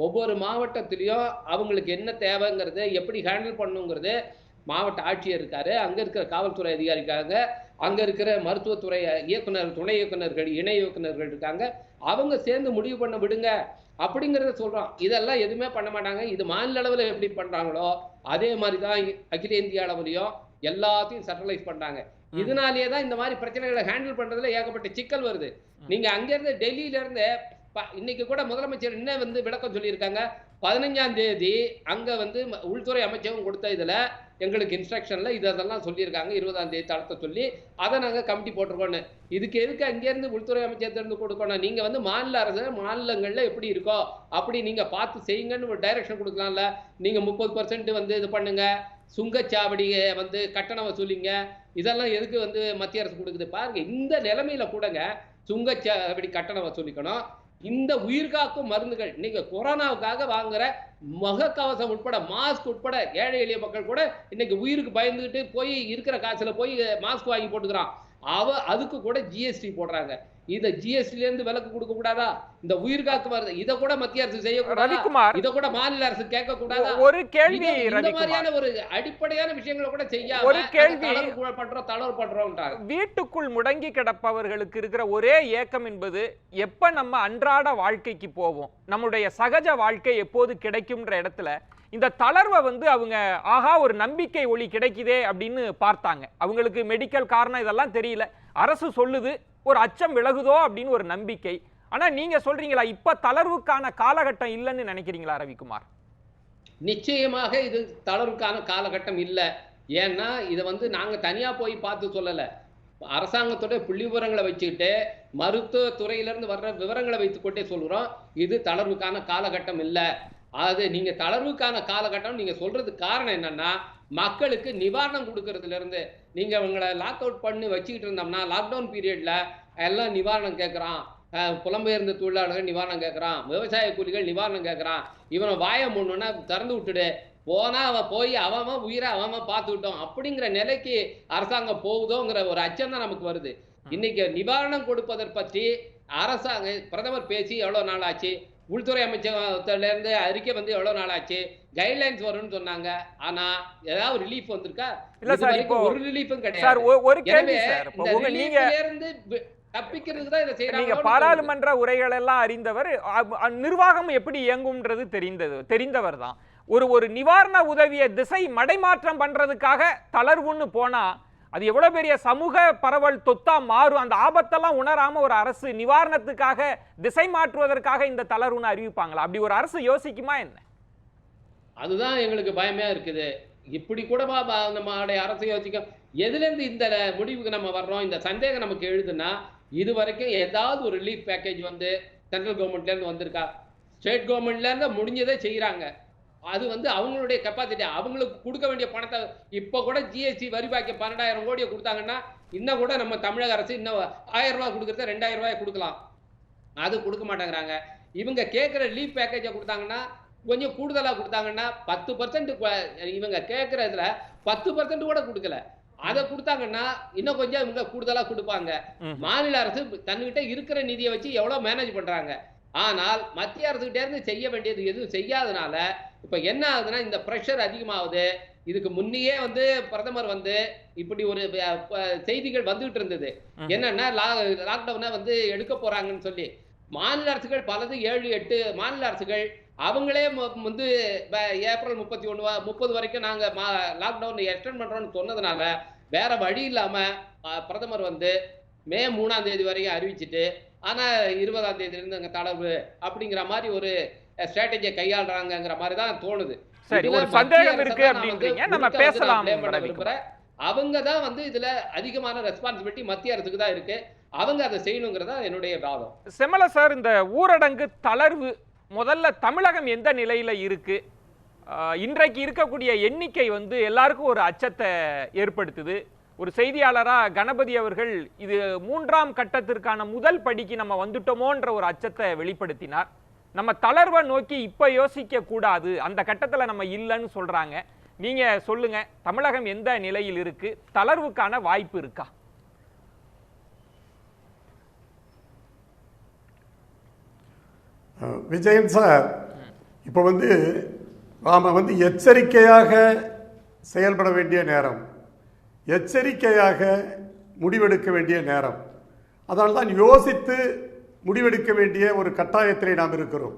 Speaker 4: ஒவ்வொரு மாவட்டத்திலயும் அவங்களுக்கு என்ன தேவைங்கிறது, எப்படி ஹேண்டில் பண்ணணுங்கிறது மாவட்ட ஆட்சியர் இருக்காரு, அங்க இருக்கிற காவல்துறை அதிகாரி இருக்காங்க, அங்க இருக்கிற மருத்துவத்துறை இயக்குனர், துணை இயக்குனர்கள், இணை இயக்குனர்கள் இருக்காங்க. அவங்க சேர்ந்து முடிவு பண்ண விடுங்க அப்படிங்கிறத சொல்றோம். இதெல்லாம் எதுவுமே பண்ண மாட்டாங்க. இது மாநில அளவுல எப்படி பண்றாங்களோ அதே மாதிரி தான் அகில இந்திய அளவுலயும் எல்லாத்தையும் சென்ட்ரலைஸ் பண்றாங்க. இதனாலேயே தான் இந்த மாதிரி பிரச்சனைகளை ஹேண்டில் பண்றதுல ஏகப்பட்ட சிக்கல் வருது. நீங்க அங்க இருந்து டெல்லியில இருந்து இன்னைக்கு கூட முதலமைச்சர் என்ன வந்து விளக்கம் சொல்லியிருக்காங்க, 15ஆம் தேதி அங்க வந்து உள்துறை அமைச்சகம் கொடுத்த இதுல எங்களுக்கு இன்ஸ்ட்ரக்ஷன்ல இதெல்லாம் சொல்லியிருக்காங்க. 20ஆம் தேதி தளர்த்த சொல்லி அதை நாங்க கமிட்டி போட்டிருக்கோம்னு. இதுக்கு எதுக்கு அங்கேருந்து உள்துறை அமைச்சகத்திலிருந்து கொடுக்கணும்? நீங்க வந்து மாநில அரசு மாநிலங்கள்ல எப்படி இருக்கோ அப்படி நீங்க பார்த்து செய்யுங்கன்னு ஒரு டைரக்ஷன் கொடுக்கலாம்ல. நீங்க 30% வந்து இது பண்ணுங்க, சுங்கச்சாவடியை வந்து கட்டண வசூலிங்க, இதெல்லாம் எதுக்கு வந்து மத்திய அரசு கொடுக்குது பாருங்க. இந்த நிலைமையில கூடங்க சுங்கச்சாவடி கட்டணம் வசூலிக்கணும். இந்த உயிர்காக்கும் மருந்துகள் நீங்க கொரோனாவுக்காக வாங்குற முகக்கவசம் உட்பட, மாஸ்க் உட்பட, ஏழை எளிய மக்கள் கூட இன்னைக்கு உயிருக்கு பயந்துட்டு போய் இருக்கிற காசுல போய் மாஸ்க் வாங்கி போட்டுக்கிறான். அதுக்கு கூட ஜிஎஸ்டி போடுறாங்க. இந்த ஜிஎஸ்டில இருந்து விலக்கு கொடுக்க கூடாதா? இந்த உயிர்காக்கு வருது இத கூட மத்திய அரசு செய்யக்கூடாதா?
Speaker 1: ரவிக்குமார்,
Speaker 4: இத கூட மாநில அரசு கேட்க கூடாதா?
Speaker 1: ஒரு கேள்வி
Speaker 4: இந்த மாதிரியான ஒரு அடிப்படையான விஷயங்களை கூட செய்யாம
Speaker 1: ஒரு கேள்வி
Speaker 4: தளர்வு பண்றோம்ன்றாங்க.
Speaker 1: வீட்டுக்குள் முடங்கி கிடப்பவர்களுக்கு இருக்கிற ஒரே ஏக்கம் என்பது எப்ப நம்ம அன்றாட வாழ்க்கைக்கு போவோம், நம்முடைய சகஜ வாழ்க்கை எப்போது கிடைக்கும்ன்ற இடத்துல இந்த தளர்வை வந்து அவங்க ஆஹா ஒரு நம்பிக்கை ஒளி கிடைக்குதே அப்படின்னு பார்த்தாங்க. அவங்களுக்கு மெடிக்கல் காரணம் இதெல்லாம் தெரியல, அரசு சொல்லுது, ஒரு அச்சம் விலகுதோ அப்படின்னு ஒரு நம்பிக்கை. ஆனா நீங்க சொல்றீங்களா இப்ப தளர்வுக்கான காலகட்டம் இல்லைன்னு நினைக்கிறீங்களா ரவிக்குமார்?
Speaker 4: நிச்சயமாக இது தளர்வுக்கான காலகட்டம் இல்ல. ஏன்னா இதை வந்து நாங்க தனியா போய் பார்த்து சொல்லல. அரசாங்கத்தோட புள்ளி விவரங்களை வச்சுக்கிட்டு மருத்துவ துறையிலிருந்து வர்ற விவரங்களை வைத்துக்கொண்டே சொல்கிறோம் இது தளர்வுக்கான காலகட்டம் இல்ல. அது நீங்க தளர்வுக்கான காலகட்டம் நீங்க சொல்றதுக்கு காரணம் என்னன்னா, மக்களுக்கு நிவாரணம் கொடுக்கறதுல இருந்து நீங்க அவங்களை லாக் அவுட் பண்ணி வச்சுக்கிட்டு இருந்தோம்னா, லாக்டவுன் பீரியட்ல எல்லாம் நிவாரணம் கேட்கறான், புலம்பெயர்ந்த தொழிலாளர்கள் நிவாரணம் கேட்கறான், விவசாய கூலிகள் நிவாரணம் கேட்கறான், இவனை வாய மூடணும்னா திறந்து விட்டுடு, போனா அவன் போய் அவன் உயிரை அவன் பார்த்துக்கிட்டோம் அப்படிங்கிற நிலைக்கு அரசாங்கம் போகுதோங்கிற ஒரு அச்சம் தான் நமக்கு வருது. இன்னைக்கு நிவாரணம் கொடுப்பதை பற்றி அரசாங்க பிரதமர் பேசி எவ்வளவு நாள் ஆச்சு? உள்துறை அமைச்சகத்துல இருந்து அறிக்கை வந்து எவ்வளவு நாள் ஆச்சு? கைட்லைன்ஸ் வரும்னு சொன்னாங்க. ஆனா ஏதாவது ரிலீஃப் வந்திருக்கா?
Speaker 1: இல்ல சார், இப்போ
Speaker 4: ஒரு ரிலீஃபும் கிடையாது.
Speaker 1: சார் ஒரு கேள்வி சார்,
Speaker 4: இப்போ நீங்க இருந்து தப்பிக்கிறதுக்கு தான் இதை செய்யறாங்க.
Speaker 1: நீங்க பாராளுமன்ற உரைகள் எல்லாம் அறிந்தவர், நிர்வாகம் எப்படி இயங்கும்ன்றது தெரிந்தவர் தான். ஒரு நிவாரண உதவிய திசை மடைமாற்றம் பண்றதுக்காக தளர்வுன்னு போனா அது எவ்வளவு பெரிய சமூக பரவல் தொத்தா மாறும். அந்த ஆபத்தெல்லாம் உணராம ஒரு அரசு நிவாரணத்துக்காக திசை மாற்றுவதற்காக இந்த தளர்வுன்னு அறிவிப்பாங்களா? அப்படி ஒரு அரசு யோசிக்குமா என்ன?
Speaker 4: அதுதான் எங்களுக்கு பயமே இருக்குது. இப்படி கூட நம்மளுடைய அரசு யோசிக்க, எதுல இருந்து இந்த முடிவுக்கு நம்ம வர்றோம்? இந்த சந்தேகம் நமக்கு எழுதுனா, இது வரைக்கும் ஏதாவது ஒரு ரிலீஃப் பேக்கேஜ் வந்து சென்ட்ரல் கவர்மெண்ட்ல இருந்து வந்திருக்கா? ஸ்டேட் கவர்மெண்ட்ல இருந்து முடிஞ்சதை செய்யறாங்க. அது வந்து அவங்களுடைய கெப்பாசிட்டி, அவங்களுக்கு கொடுக்க வேண்டிய பணத்தை இப்ப கூட ஜிஎஸ்டி வரி பாக்கி 12,000 கோடியை கொடுத்தாங்கன்னா இன்னும் கூட நம்ம தமிழக அரசு இன்னும் 1000 ரூபாய் கொடுக்கறத 2000 ரூபாய் கொடுக்கலாம். அது கொடுக்க மாட்டேங்கிறாங்க. இவங்க கேட்கிற ரிலீஃப் பேக்கேஜை கொடுத்தாங்கன்னா கொஞ்சம் கூடுதலா கொடுத்தாங்கன்னா 10% இவங்க கேட்கறதுல 10% கூட கொடுக்கல. அதை கொடுத்தாங்கன்னா இன்னும் கொஞ்சம் இவங்க கூடுதலா கொடுப்பாங்க. மாநில அரசு தன்கிட்ட இருக்கிற நிதியை வச்சு எவ்வளவு மேனேஜ் பண்றாங்க. ஆனால் மத்திய அரசுகிட்ட இருந்து செய்ய வேண்டியது எதுவும் செய்யாதனால இப்ப என்ன ஆகுதுன்னா இந்த பிரஷர் அதிகமாகுது. இதுக்கு முன்னையே வந்து பிரதமர் வந்து இப்படி ஒரு செய்திகள் வந்துகிட்டு இருந்தது. என்னன்னா லாக்டவுனை வந்து எடுக்க போறாங்கன்னு சொல்லி மாநில அரசுகள் பலது 7-8 மாநில அரசுகள் அவங்களே வந்து ஏப்ரல் 30 வரைக்கும் நாங்க லாக்டவுன் எக்ஸ்டெண்ட் பண்றோம்னு சொன்னதுனால வேற வழி இல்லாம பிரதமர் வந்து மே 3ஆம் தேதி வரைக்கும் அறிவிச்சுட்டு, ஆனா 20ஆம் தேதியிலிருந்து அங்க தளர்வு அப்படிங்கிற மாதிரி ஒரு ஸ்ட்ராட்டஜியை கையாளுறாங்கிற மாதிரி தான் தோணுது.
Speaker 1: சரி, ஒரு சந்தேகம் இருக்கு அப்படின்றீங்க, நம்ம பேசலாம்.
Speaker 4: அவங்க தான் வந்து இதுல அதிகமான ரெஸ்பான்சிபிலிட்டி மத்திய அரசுக்கு தான் இருக்கு. அவங்க அதை செய்யணுங்கிறதா என்னுடைய வாதம்.
Speaker 1: செம்மல சார், இந்த ஊரடங்கு தளர்வு முதல்ல தமிழகம் எந்த நிலையில இருக்கு? இன்றைக்கு இருக்கக்கூடிய எண்ணிக்கை வந்து எல்லாருக்கும் ஒரு அச்சத்தை ஏற்படுத்துது. ஒரு செய்தியாளரா கணபதி அவர்கள் இது 3ஆம் கட்டத்திற்கான முதல் படிக்கு நம்ம வந்துட்டோமோன்ற ஒரு அச்சத்தை வெளிப்படுத்தினார். நம்ம தளர்வை நோக்கி இப்ப யோசிக்க கூடாது, அந்த கட்டத்துல நம்ம இல்லைன்னு சொல்றாங்க. நீங்க சொல்லுங்க, தமிழகம் எந்த நிலையில் இருக்கு? தளர்வுக்கான வாய்ப்பு இருக்கா?
Speaker 5: விஜயன் சார், இப்போ வந்து நாம் வந்து எச்சரிக்கையாக செயல்பட வேண்டிய நேரம், எச்சரிக்கையாக முடிவெடுக்க வேண்டிய நேரம். அதனால தான் யோசித்து முடிவெடுக்க வேண்டிய ஒரு கட்டாயத்திலே நாம் இருக்கிறோம்.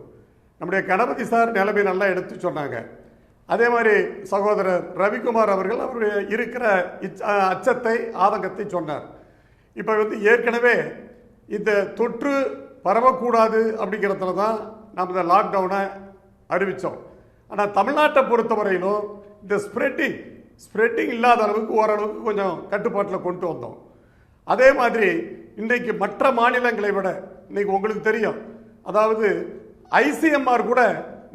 Speaker 5: நம்முடைய கணபதி சார் நிலைமை நல்லா எடுத்து சொன்னாங்க. அதே மாதிரி சகோதரர் ரவிக்குமார் அவர்கள் அவருடைய இருக்கிற அச்சத்தை ஆதங்கத்தை சொன்னார். இப்போ வந்து ஏற்கனவே இந்த தொற்று பரவக்கூடாது அப்படிங்கிறதுல தான் நாம் இந்த லாக்டவுனை அறிவித்தோம். ஆனால் தமிழ்நாட்டை பொறுத்தவரையிலும் இந்த ஸ்ப்ரெட்டிங் இல்லாத அளவுக்கு ஓரளவுக்கு கொஞ்சம் கட்டுப்பாட்டில் கொண்டு வந்தோம். அதே மாதிரி இன்றைக்கு மற்ற மாநிலங்களை விட இன்னைக்கு உங்களுக்கு தெரியும், அதாவது ஐசிஎம்ஆர் கூட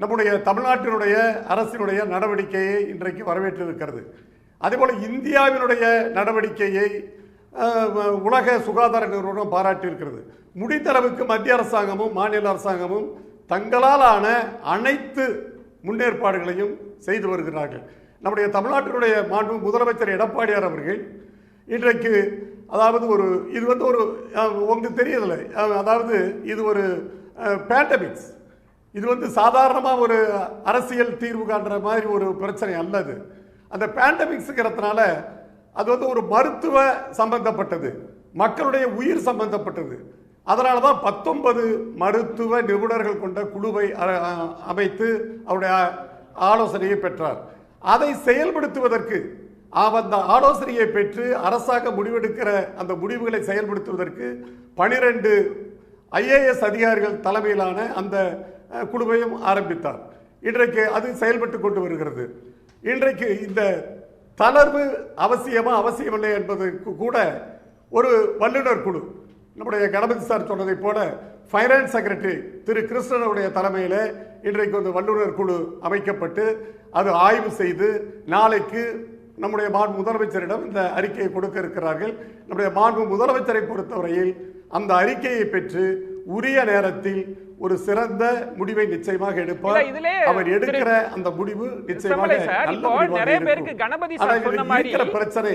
Speaker 5: நம்முடைய தமிழ்நாட்டினுடைய அரசினுடைய நடவடிக்கையை இன்றைக்கு வரவேற்றிருக்கிறது. அதேபோல் இந்தியாவினுடைய நடவடிக்கையை உலக சுகாதார நிறுவனம் பாராட்டியிருக்கிறது. முடிந்த அளவுக்கு மத்திய அரசாங்கமும் மாநில அரசாங்கமும் தங்களால் ஆன அனைத்து முன்னேற்பாடுகளையும் செய்து வருகிறார்கள். நம்முடைய தமிழ்நாட்டினுடைய மாண்பு முதலமைச்சர் எடப்பாடியார் அவர்கள் இன்றைக்கு அதாவது இது வந்து உங்களுக்கு தெரியதில்லை, அதாவது இது ஒரு பேண்டமிக்ஸ், இது வந்து சாதாரணமாக ஒரு அரசியல் தீர்வு காண்ற மாதிரி ஒரு பிரச்சனை அல்லது. அந்த பேண்டமிக்ஸுங்கிறதுனால அது வந்து ஒரு மருத்துவ சம்பந்தப்பட்டது, மக்களுடைய உயிர் சம்பந்தப்பட்டது. அதனால தான் 19 மருத்துவ நிபுணர்கள் கொண்ட குழுவை அமைத்து அவருடைய ஆலோசனையை பெற்றார். அதை செயல்படுத்துவதற்கு அந்த ஆலோசனையை பெற்று அரசாங்க முடிவெடுக்கிற அந்த முடிவுகளை செயல்படுத்துவதற்கு 12 IAS அதிகாரிகள் தலைமையிலான அந்த குழுவையும் ஆரம்பித்தார். இன்றைக்கு அது செயல்பட்டு கொண்டு வருகிறது. இன்றைக்கு இந்த தளர்வு அவசியமா அவசியமில்லை என்பதற்கு கூட ஒரு வல்லுநர் குழு, நம்முடைய கணபதி சார் சொன்னதை போல ஃபைனான்ஸ் செக்ரட்டரி திரு கிருஷ்ணனுடைய தலைமையில் இன்றைக்கு ஒரு வல்லுநர் குழு அமைக்கப்பட்டு அது ஆய்வு செய்து நாளைக்கு நம்முடைய மாண்பு முதலமைச்சரிடம் இந்த அறிக்கையை கொடுக்க இருக்கிறார்கள். நம்முடைய மாண்பு முதலமைச்சரை பொறுத்தவரையில் அந்த அறிக்கையை பெற்று உரிய நேரத்தில் ஒரு சிறந்த முடிவை நிச்சயமாக எடுப்பார். அவர் எடுக்கிற அந்த முடிவு நிச்சயமாக
Speaker 1: நிறைய பேருக்கு கணபதி சார் சொன்ன மாதிரி
Speaker 5: பிரச்சனை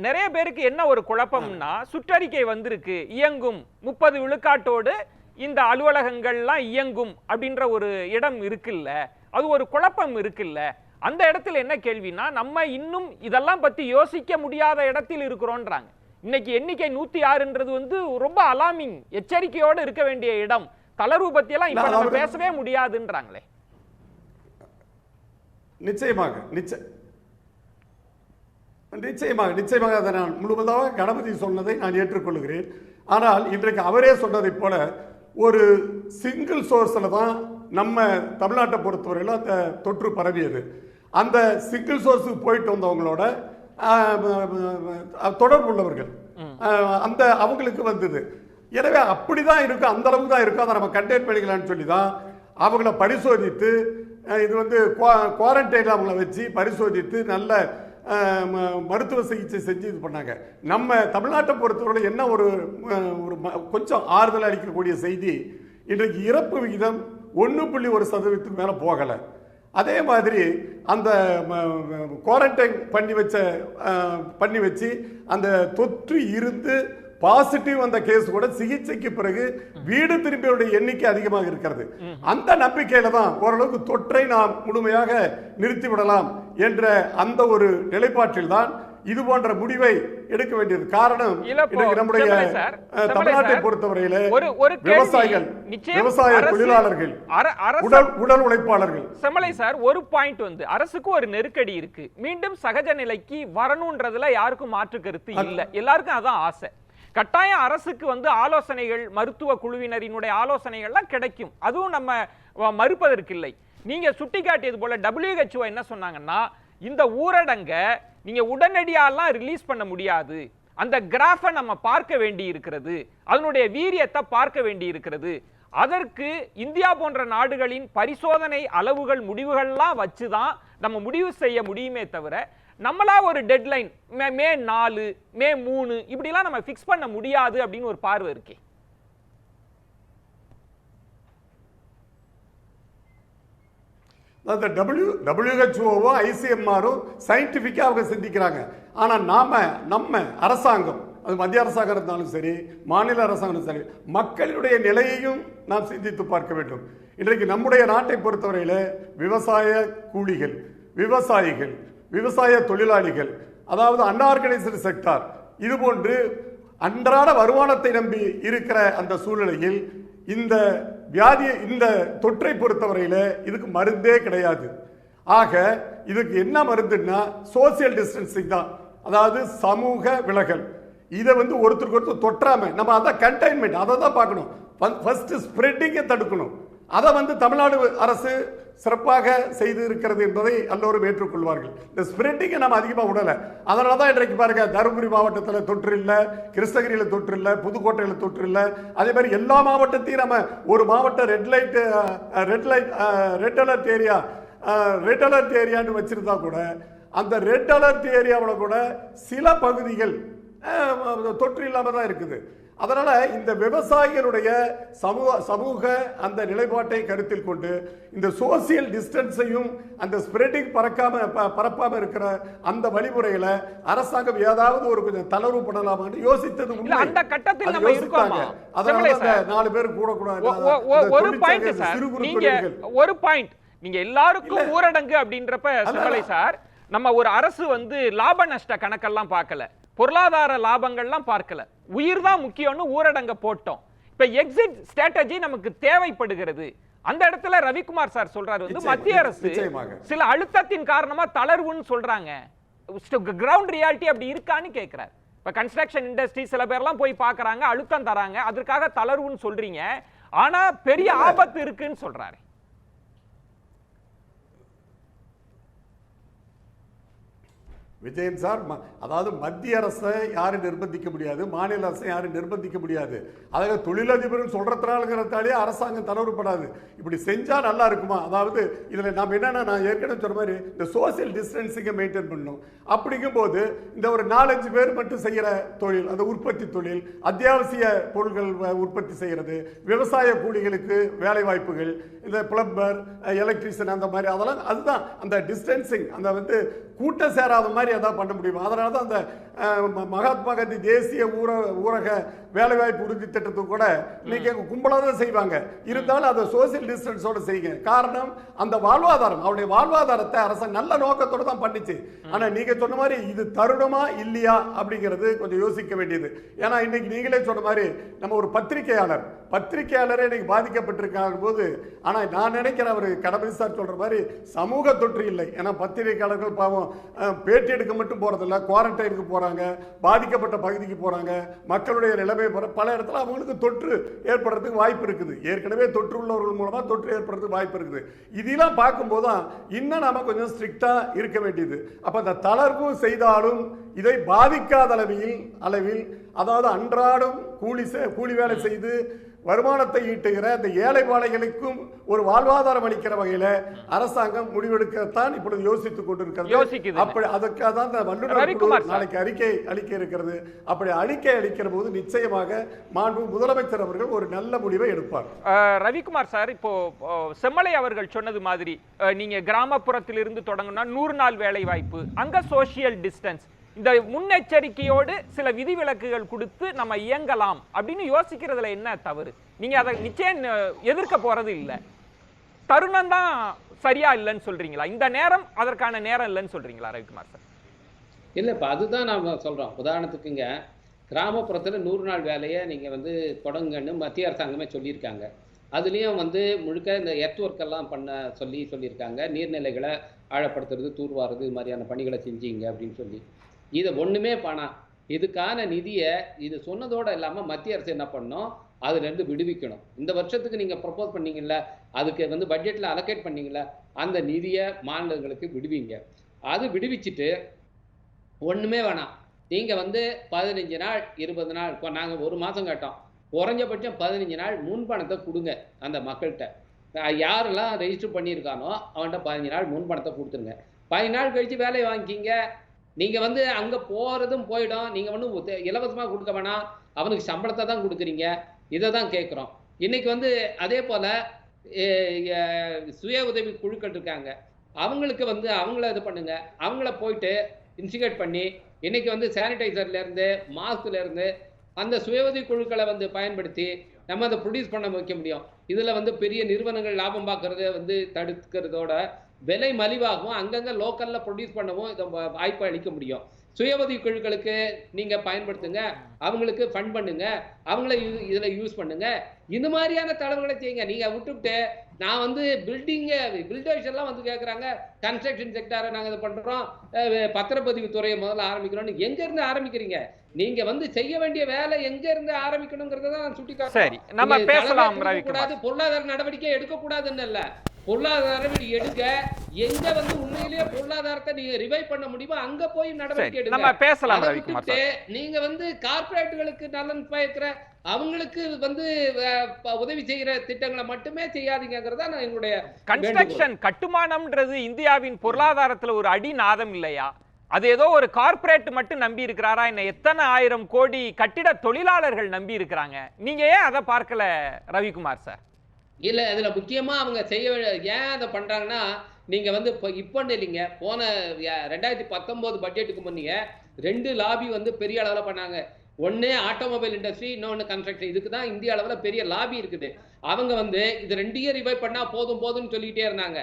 Speaker 1: நிறைய பேருக்கு என்ன ஒரு குழப்பம்னா, சுற்றறிக்கை வந்திருக்கு, இயங்கும் 30 விழுக்காட்டோடு இந்த அலுவலகங்கள்லாம் இயங்கும் அப்படின்ற ஒரு இடம் இருக்குல்ல, அது ஒரு குழப்பம் இருக்குல்ல. அந்த இடத்துல என்ன கேள்வினா, நம்ம இன்னும் இதெல்லாம் பத்தி யோசிக்க முடியாத இடத்தில் இருக்கிறோன்றாங்க. இன்னைக்கு எண்ணிக்கை 106ன்றது வந்து ரொம்ப அலார்மிங், எச்சரிக்கையோடு இருக்க வேண்டிய இடம். தளர்வு பத்தி எல்லாம் இப்ப நம்ம பேசவே முடியாதுன்றாங்களே.
Speaker 5: நிச்சயமாக அதை நான் முழுவதாக கணபதி சொன்னதை நான் ஏற்றுக்கொள்கிறேன். ஆனால் இன்றைக்கு அவரே சொன்னதை போல ஒரு சிங்கிள் சோர்ஸில் தான் நம்ம தமிழ்நாட்டை பொறுத்தவரையில் அந்த தொற்று பரவியது. அந்த சிங்கிள் சோர்ஸுக்கு போயிட்டு வந்தவங்களோட தொடர்பு உள்ளவர்கள் அந்த அவங்களுக்கு வந்தது. எனவே அப்படிதான் இருக்கும், அந்த அளவுக்கு தான் இருக்கும், அதை நம்ம கண்டெயின் பண்ணிக்கலாம்னு சொல்லி தான் அவங்கள பரிசோதித்து இது வந்து குவாரண்டைனில் அவங்கள வச்சு பரிசோதித்து நல்ல மருத்துவ சிகிச்சை செஞ்சு இது பண்ணாங்க. நம்ம தமிழ்நாட்டை பொறுத்தவரை என்ன ஒரு கொஞ்சம் ஆறுதல் அளிக்கக்கூடிய செய்தி, இன்றைக்கு இறப்பு விகிதம் 1.1% மேலே போகலை. அதே மாதிரி அந்த குவாரண்டைன் பண்ணி வச்சு அந்த தொற்று இருந்து பாசிட்டிவ் அந்த கேஸ் கூட சிகிச்சைக்கு பிறகு வீடு திரும்பியோட எண்ணிக்கை அதிகமாக இருக்கிறது. அந்த நம்பிக்கையில தான் ஓரளவுக்கு தொற்றை நாம் முழுமையாக நிறுத்திவிடலாம் என்ற அந்த ஒரு நிலைப்பாட்டில் தான் இது போன்ற முடிவை எடுக்க வேண்டியது. காரணம் நம்முடைய தமிழ்நாட்டை பொறுத்தவரையில விவசாயிகள், விவசாய தொழிலாளர்கள், உடல் உழைப்பாளர்கள்.
Speaker 1: செம்மலை சார், ஒரு பாயிண்ட் வந்து அரசுக்கு ஒரு நெருக்கடி இருக்கு, மீண்டும் சகஜ நிலைக்கு வரணும்ன்றதுல யாருக்கும் மாற்று கருத்து இல்ல, எல்லாருக்கும் அதான் ஆசை. கட்டாயம் அரசுக்கு வந்து ஆலோசனைகள், மருத்துவ குழுவினரினுடைய ஆலோசனைகள்லாம் கிடைக்கும், அதுவும் நம்ம மறுப்பதற்கில்லை. நீங்க சுட்டிக்காட்டியது போல WHO என்ன சொன்னாங்கன்னா, இந்த ஊரடங்க நீங்க உடனடியாலாம் ரிலீஸ் பண்ண முடியாது, அந்த கிராஃபை நம்ம பார்க்க வேண்டி இருக்கிறது, அதனுடைய வீரியத்தை பார்க்க வேண்டி இருக்கிறது. அதற்கு இந்தியா போன்ற நாடுகளின் பரிசோதனை அளவுகள் முடிவுகள்லாம் வச்சுதான் நம்ம முடிவு செய்ய முடியுமே தவிர, நம்மளா ஒரு டெட்லைன் மே 4 மே 3 இப்படிலாம் நம்ம ஃபிக்ஸ் பண்ண முடியாது அப்படின்னு ஒரு பார்வை இருக்கே.
Speaker 5: அந்த WHO ICMR சயின்டிஃபிக்காக அவங்க சிந்திக்கிறாங்க. ஆனால் நம்ம அரசாங்கம், அது மத்திய அரசாங்கம் இருந்தாலும் சரி, மாநில அரசாங்கம் சரி, மக்களுடைய நிலையையும் நாம் சிந்தித்து பார்க்க வேண்டும். இன்றைக்கு நம்முடைய நாட்டை பொறுத்தவரையில் விவசாய கூலிகள், விவசாயிகள், விவசாய தொழிலாளிகள், அதாவது அன்ஆர்கனைஸ்டு செக்டார், இதுபோன்று அன்றாட வருமானத்தை நம்பி இருக்கிற அந்த சூழ்நிலையில் இந்த இந்த தொற்றை பொறுத்தவரையில் இதுக்கு மருந்தே கிடையாது. ஆக இதுக்கு என்ன மருந்துன்னா சோசியல் டிஸ்டன்சிங் தான், அதாவது சமூக விலகல். இதை வந்து ஒருத்தருக்கு ஒருத்தர் தொற்றாம நம்ம அதான் கண்டெய்ன்மெண்ட், அதை தான் பார்க்கணும். ஃபர்ஸ்ட் ஸ்ப்ரெட்டிங்கை தடுக்கணும். அதை வந்து தமிழ்நாடு அரசு சிறப்பாக செய்து இருக்கிறது என்பதை எல்லோரும் ஏற்றுக்கொள்வார்கள். இந்த ஸ்ப்ரெட்டிங்கை நம்ம அதிகமாக விடலை. அதனால தான் இன்றைக்கு பாருங்க, தருமபுரி மாவட்டத்தில் தொற்று இல்லை, கிருஷ்ணகிரியில் தொற்று இல்லை, புதுக்கோட்டையில் தொற்று இல்லை. அதே மாதிரி எல்லா மாவட்டத்தையும் நம்ம ஒரு மாவட்டம் ரெட் அலர்ட் ஏரியான்னு வச்சிருந்தா கூட, அந்த ரெட் அலர்ட் ஏரியாவில் கூட சில பகுதிகள் தொற்று இல்லாமல் தான் இருக்குது. அதனால இந்த விவசாயிகளுடைய சமூக அந்த நிலைப்பாட்டை கருத்தில் கொண்டு இந்த சோசியல் டிஸ்டன்ஸையும் அந்த ஸ்ப்ரெட்டிங் பரப்பாம இருக்கிற அந்த வழிமுறையில அரசாங்கம் ஏதாவது ஒரு கொஞ்சம் தளர்வு பண்ணலாமான்னு யோசித்தது உண்மை.
Speaker 1: அந்த கட்டத்தில் நம்ம இருக்கோமா?
Speaker 5: அதனால அந்த 4 பேர் கூட
Speaker 1: ஒரு பாயிண்ட் சார், ஒரு பாயிண்ட், நீங்க எல்லாருக்கும் ஊரடங்கு அப்படின்றப்ப சிவலை சார், நம்ம ஒரு அரசு வந்து லாப நஷ்ட கணக்கெல்லாம் பார்க்கல, பொருளாதார லாபங்கள்லாம் பார்க்கல, உயிர் தான் முக்கியம்னு ஊரடங்க போட்டோம். இப்ப எக்ஸிட் ஸ்ட்ராட்டஜி நமக்கு தேவைப்படுகிறது. அந்த இடத்துல ரவிக்குமார் சார் சொல்றாரு வந்து மத்திய அரசு சில அழுத்தத்தின் காரணமா தளர்வுன்னு சொல்றாங்க. கிரவுண்ட் ரியாலிட்டி அப்படி இருக்கான்னு கேட்கிறார். இப்ப கன்ஸ்ட்ரக்ஷன் இண்டஸ்ட்ரி சில பேர்லாம் போய் பார்க்கறாங்க, அழுத்தம் தராங்க, அதற்காக தளர்வுன்னு சொல்றீங்க, ஆனா பெரிய ஆபத்து இருக்குன்னு சொல்றாரு.
Speaker 5: விஜயன் சார், அதாவது மத்திய அரசை யாரும் நிர்பந்திக்க முடியாது, மாநில அரசை யாரும் நிர்பந்திக்க முடியாது. அதாவது தொழிலதிபர்கள் சொல்றதுனாலே அரசாங்கம் தளர்வுபடாது. இப்படி செஞ்சா நல்லா இருக்குமா? அதாவது இதுல நாம் என்னன்னா, நான் ஏற்கனவே சொன்ன மாதிரி இந்த சோசியல் டிஸ்டன்சிங்கை மெயின்டைன் பண்ணணும். அப்படிங்கும் போது இந்த ஒரு 4-5 பேர் மட்டும் செய்யற தொழில், அந்த உற்பத்தி தொழில், அத்தியாவசிய பொருட்கள் உற்பத்தி செய்யறது, விவசாய கூலிகளுக்கு வேலை வாய்ப்புகள், இந்த பிளம்பர், எலக்ட்ரிஷியன், அந்த மாதிரி அதெல்லாம் அதுதான் அந்த டிஸ்டன்சிங், அந்த வந்து கூட்டம் சேராத மாதிரி அதான் பண்ண முடியும். அதனால தான் அந்த மகாத்மா காந்தி தேசிய ஊரக வேலைவாய்ப்பு உறுதி திட்டத்துக்கு கூட இன்னைக்கு கும்பலாக தான் செய்வாங்க. இருந்தாலும் அதை சோசியல் டிஸ்டன்ஸோட செய்யுங்க. காரணம் அந்த வாழ்வாதாரம், அவருடைய வாழ்வாதாரத்தை அரசாங்கம் நல்ல நோக்கத்தோடு தான் பண்ணிச்சு. ஆனா நீங்க சொன்ன மாதிரி இது தருணமா இல்லையா அப்படிங்கிறது கொஞ்சம் யோசிக்க வேண்டியது. ஏன்னா இன்னைக்கு நீங்களே சொன்ன மாதிரி நம்ம ஒரு பத்திரிகையாளரே இன்னைக்கு பாதிக்கப்பட்டிருக்காங்க போது, ஆனா நான் நினைக்கிறேன் அவர் கடமை சார் சொல்ற மாதிரி சமூக தொற்று இல்லை. ஏன்னா பத்திரிகையாளர்கள் பாவம் பேட்டி எடுக்க மட்டும் போறதில்ல, குவாரண்டைனுக்கு போறாங்க, பாதிக்கப்பட்ட பகுதிக்கு போறாங்க, மக்களுடைய நிலைமை பல இடத்துல அவங்களுக்கு தொற்று ஏற்படுறதுக்கு வாய்ப்பு இருக்குது. ஏற்கனவே தொற்று உள்ளவர்கள் மூலமா தொற்று ஏற்படுறதுக்கு வாய்ப்பு இருக்குது. இதெல்லாம் பார்க்கும்போது தான் இன்னும் நாம கொஞ்சம் ஸ்ட்ரிக்டா இருக்க வேண்டியது. அப்ப அந்த தளர்வு செய்தாலும் இதை பாதிக்காத அளவில் அதாவது அன்றாடம் கூலி வேலை செய்து வருமானத்தை ஈட்டுகிற அந்த ஏழை பாளைகளுக்கும் ஒரு வாழ்வாதாரம் அளிக்கிற வகையில அரசாங்கம் முடிவெடுக்கத்தான் இப்பொழுது யோசித்துக் கொண்டிருக்கிறது. அப்படி அதுக்காக தான் இந்த வல்லுநர் நாளைக்கு அறிக்கை அளிக்க இருக்கிறது. அப்படி அறிக்கை அளிக்கிற போது நிச்சயமாக மாண்பு முதலமைச்சர் அவர்கள் ஒரு நல்ல முடிவை எடுப்பார்.
Speaker 1: ரவிக்குமார் சார், இப்போ செம்மலை அவர்கள் சொன்னது மாதிரி நீங்க கிராமப்புறத்தில் இருந்து தொடங்கினா 100 நாள் வேலை வாய்ப்பு, அங்க சோசியல் டிஸ்டன்ஸ், இந்த முன்னெச்சரிக்கையோடு சில விதிவிலக்குகள் கொடுத்து நம்ம இயங்கலாம் அப்படின்னு யோசிக்கிறதுல என்ன தவறு? நீங்க அதை நிச்சயம் எதிர்க்க போறது இல்லை. தருணம் தான் சரியா இல்லைன்னு சொல்றீங்களா? இந்த நேரம் அதற்கான நேரம் இல்லைன்னு சொல்றீங்களா ரவிக்குமார் சார்?
Speaker 4: இல்லை, இப்போ அதுதான் நான் சொல்றோம். உதாரணத்துக்குங்க, கிராமப்புறத்தில் 100 நாள் வேலையை நீங்க வந்து தொடங்குன்னு மத்திய அரசாங்கமே சொல்லியிருக்காங்க. அதுலேயும் வந்து முழுக்க இந்த எர்த் ஒர்க் எல்லாம் பண்ண சொல்லியிருக்காங்க. நீர்நிலைகளை ஆழப்படுத்துறது, தூர்வாருது, இது மாதிரியான பணிகளை செஞ்சீங்க அப்படின்னு சொல்லி. இதை ஒன்றுமே இதுக்கான நிதியை இது சொன்னதோடு இல்லாமல் மத்திய அரசு என்ன பண்ணணும், அதுலேருந்து விடுவிக்கணும். இந்த வருஷத்துக்கு நீங்கள் ப்ரப்போஸ் பண்ணீங்கல்ல, அதுக்கு வந்து பட்ஜெட்டில் அலோகேட் பண்ணீங்கல்ல, அந்த நிதியை மாநிலங்களுக்கு விடுவிங்க. அது விடுவிச்சுட்டு ஒன்றுமே வேணாம், நீங்கள் வந்து 15 நாள் 20 நாள், இப்போ நாங்கள் 1 மாதம் கேட்டோம், குறைஞ்சபட்சம் 15 நாள் முன்பணத்தை கொடுங்க அந்த மக்கள்கிட்ட. யாரெல்லாம் ரெஜிஸ்டர் பண்ணியிருக்கானோ அவன்கிட்ட 15 நாள் முன்பணத்தை கொடுத்துருங்க. 15 நாள் கழித்து வேலையை வாங்கிக்கிங்க. நீங்கள் வந்து அங்கே போகிறதும் போயிடும், நீங்கள் ஒன்றும் இலவசமாக கொடுக்க வேணாம், அவனுக்கு சம்பளத்தை தான் கொடுக்குறீங்க. இதை தான் கேட்குறோம். இன்றைக்கி வந்து அதே போல் சுய உதவி குழுக்கள் இருக்காங்க, அவங்களுக்கு வந்து அவங்கள இது பண்ணுங்க, அவங்கள போயிட்டு இன்ஸ்டிகேட் பண்ணி இன்றைக்கி வந்து சானிடைசர்லேருந்து மாஸ்க்லேருந்து அந்த சுய உதவி குழுக்களை வந்து பயன்படுத்தி நம்ம அதை ப்ரொடியூஸ் பண்ண வைக்க முடியும். இதில் வந்து பெரிய நிறுவனங்கள் லாபம் பார்க்குறத வந்து தடுக்கிறதோட விலை மலிவாகவும் அங்கங்கே லோக்கலில் ப்ரொடியூஸ் பண்ணவும் இதை வாய்ப்பு அளிக்க முடியும். சுய உதவி குழுக்களுக்கு நீங்கள் பயன்படுத்துங்க, அவங்களுக்கு ஃபண்ட் பண்ணுங்க, அவங்கள இதில் யூஸ் பண்ணுங்க. இந்த மாதிரியான தளவுகளை செய்யுங்க. நீங்கள் விட்டுவிட்டு நான் வந்து பில்டர்ஸ் எல்லாம் வந்து கேட்குறாங்க, கன்ஸ்ட்ரக்ஷன் செக்டாரை நாங்கள் இது பண்ணுறோம், பத்திரப்பதிவு துறையை முதல்ல ஆரம்பிக்கிறோம்னு. எங்கேருந்து ஆரம்பிக்கிறீங்க? நீங்க வந்து செய்ய வேண்டிய வேலை எங்க இருந்து ஆரம்பிக்கணுங்கிறத நான் சுட்டிக்காட்டுறேன். பொருளாதார நடவடிக்கை எடுக்கக்கூடாதுன்னு இல்ல, பொருளாதார நடவடிக்கை எடுக்க எங்க வந்து உண்மையிலேயே பொருளாதாரத்தை நீங்க ரிவைவ் பண்ண முடியுமோ அங்க போய் நடவடிக்கை எடுங்க. நீங்க வந்து கார்பரேட்டுகளுக்கு நலன் பயக்கிற அவங்களுக்கு வந்து உதவி செய்யற திட்டங்களை மட்டுமே செய்யாதீங்கிறதா நான் எங்களுடைய
Speaker 1: கன்ஸ்ட்ரக்ஷன் கட்டுமானம்ன்றது இந்தியாவின் பொருளாதாரத்துல ஒரு அடிநாதம் இல்லையா? அது ஏதோ ஒரு கார்ப்பரேட் மட்டும் நம்பி இருக்கிறாரா? என்ன எத்தனை 1000 கோடி கட்டிட தொழிலாளர்கள் நம்பி இருக்கிறாங்க. நீங்க ஏன் அதை பார்க்கல ரவிக்குமார் சார்?
Speaker 4: இல்ல அதுல முக்கியமா அவங்க செய்ய ஏன் அதை பண்றாங்கன்னா, நீங்க வந்து இப்போ இல்லைங்க, போன 2019 பட்ஜெட்டுக்கு முன்னீங்க 2 லாபி வந்து பெரிய அளவில் பண்ணாங்க. ஒன்று ஆட்டோமொபைல் இண்டஸ்ட்ரி, இன்னொன்று கன்ஸ்ட்ரக்ஷன். இதுக்கு தான் இந்திய அளவில் பெரிய லாபி இருக்குது. அவங்க வந்து இது 2ஐயும் ரிவைவ் பண்ணா போதும்னு சொல்லிக்கிட்டே இருந்தாங்க.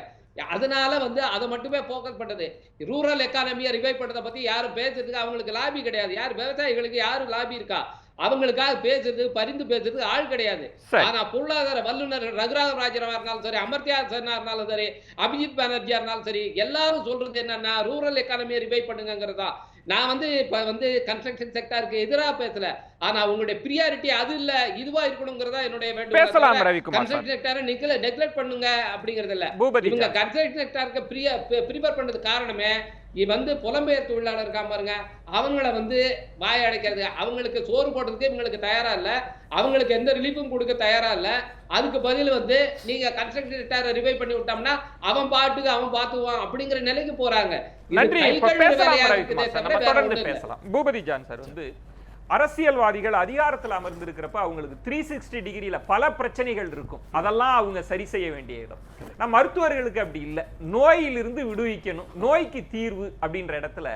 Speaker 4: அதனால வந்து அதை மட்டுமே ஃபோக்கஸ் பண்றது. ரூரல் எக்கானமியை ரிவைவ் பண்றதை பத்தி யாரும் பேசுறதுக்கு அவங்களுக்கு லாபி கிடையாது. யார் விவசாயிகளுக்கு யாரும் லாபி இருக்கா? அவங்களுக்காக பேசுறது பரிந்து பேசுறதுக்கு ஆள் கிடையாது. ஆனா பொருளாதார வல்லுநர் ரகுராம் ராஜராவா இருந்தாலும் சரி, அமர்த்தியா சென்னா இருந்தாலும் சரி, அபிஜித் பானர்ஜியா இருந்தாலும் சரி, எல்லாரும் சொல்றது என்னன்னா ரூரல் எக்கானமியை ரிவைவ் பண்ணுங்கிறதா. நான் வந்து இப்ப வந்து கன்ஸ்ட்ரக்ஷன் செக்டாருக்கு எதிராக பேசல, ஆனா உங்களுடைய பிரியாரிட்டி அது இல்ல, இதுவா இருக்கணுங்கிறதா என்னுடைய வேண்டுகோள். கன்ஸ்ட்ரக்ஷன் செக்டாரை நெக்லெக்ட் பண்ணுங்க அப்படிங்கிறது இல்ல. இவங்க கன்ஸ்ட்ரக்ஷன் செக்டாருக்கு ப்ரிப்பேர் பண்ணது காரணமே வந்து புலம்பெயர் தொழிலாளர் இருக்கா பாருங்க, அவங்கள வந்து வாய அடைக்கிறது, அவங்களுக்கு சோறு போடுறதுக்கு இவங்களுக்கு தயாரா இல்ல, அவங்களுக்கு எந்த ரிலீஃபும் கொடுக்க தயாரா இல்ல. அதுக்கு பதில் வந்து நீங்க கன்ஸ்ட்ரக்ஷன் செக்டாரை ரிவைவ் பண்ணி விட்டோம்னா அவன் பாட்டுக்கு அவன் பாத்துவான் அப்படிங்கிற நிலைக்கு போறாங்க.
Speaker 1: நன்றி. பூபதி ஜான் சார் வந்து அரசியல்வாதிகள் அதிகாரத்தில் அமர்ந்திருக்கிறப்ப அவங்களுக்கு 360 டிகிரியில பல பிரச்சனைகள் இருக்கும், அதெல்லாம் அவங்க சரி செய்ய வேண்டிய இடம். நம்ம மருத்துவர்களுக்கு அப்படி இல்லை, நோயிலிருந்து விடுவிக்கணும், நோய்க்கு தீர்வு அப்படின்ற இடத்துல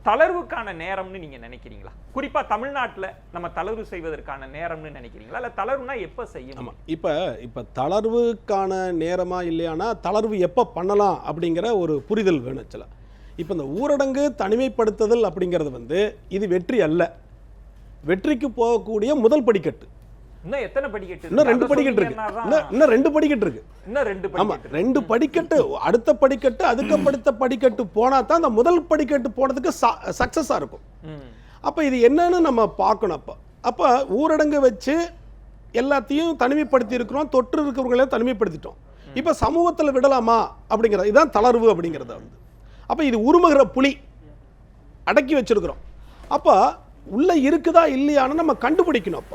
Speaker 1: தளர்வுக்கான நேரம்னு நீங்க நினைக்கிறீங்களா? குறிப்பா தமிழ்நாட்டுல நம்ம தளர்வு செய்வதற்கான நேரம்னு நினைக்கிறீங்களா? இல்ல தளர்வுனா எப்ப செய்யணும்?
Speaker 6: இப்ப தளர்வுக்கான நேரமா இல்லையானா தளர்வு எப்ப பண்ணலாம் அப்படிங்கிற ஒரு புரிதல் வேணும். இப்ப இந்த ஊரடங்கு தனிமைப்படுத்துதல் அப்படிங்கிறது வந்து இது வெற்றி அல்ல, வெற்றிக்கு போகக்கூடிய முதல் படிக்கட்டு.
Speaker 1: இன்னும் எத்தனை படிக்கட்டு?
Speaker 6: இன்னும் 2 படிக்கட்டு இருக்கு. இன்னும் 2 படிக்கட்டு இருக்கு. ஆமா, 2 படிக்கட்டு, அடுத்த படிக்கட்டு, அதுக்கடுத்த படிக்கட்டு போனா தான் அந்த முதல் படிக்கட்டு போனதுக்கு சக்சஸா இருக்கும். அப்ப இது என்னன்னு நம்ம பார்க்கணும். அப்ப ஊரடங்கு வச்சு எல்லாத்தையும் தனிமைப்படுத்தி இருக்கிறோம், தொற்று இருக்கிறவங்கள தனிமைப்படுத்திட்டோம். இப்ப சமூகத்தில் விடலாமா அப்படிங்கிறது இதுதான் தளர்வு அப்படிங்கிறது வந்து. அப்ப இது உருமுகிற புலி அடக்கி வச்சிருக்கிறோம். அப்ப உள்ள இருக்குதா இல்லையான்னு நம்ம கண்டுபிடிக்கணும்.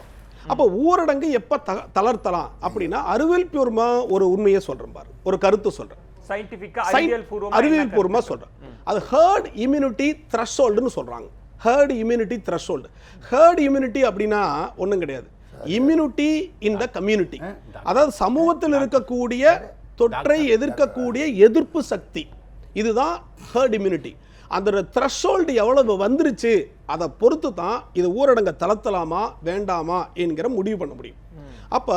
Speaker 6: அப்ப ஊரடங்கு எப்ப தளர்த்தலாம் அப்படின்னா அறிவியல் பூர்வமா ஒரு உண்மையை சொல்றேன் பாரு, ஒரு கருத்து சொல்றேன், அறிவியல் பூர்வமா சொல்றேன். அது ஹர்ட் இம்யூனிட்டி த்ரெஷோல்டுன்னு சொல்றாங்க. Hurt immunity threshold. Hurt immunity அப்படின்னா ஒண்ணும் கிடையாது, இம்யூனிட்டி இன் த கம்யூனிட்டி. அதாவது சமூகத்தில் இருக்கக்கூடிய தொற்றை எதிர்க்கக்கூடிய எதிர்ப்பு சக்தி, இதுதான் ஹர்ட் இம்யூனிட்டி. அந்த த்ரெஷோல்டு எவ்வளவு வந்துருச்சு அதை பொறுத்து தான் இது ஊரடங்கை தளர்த்தலாமா வேண்டாமா என்கிற முடிவு பண்ண முடியும். அப்போ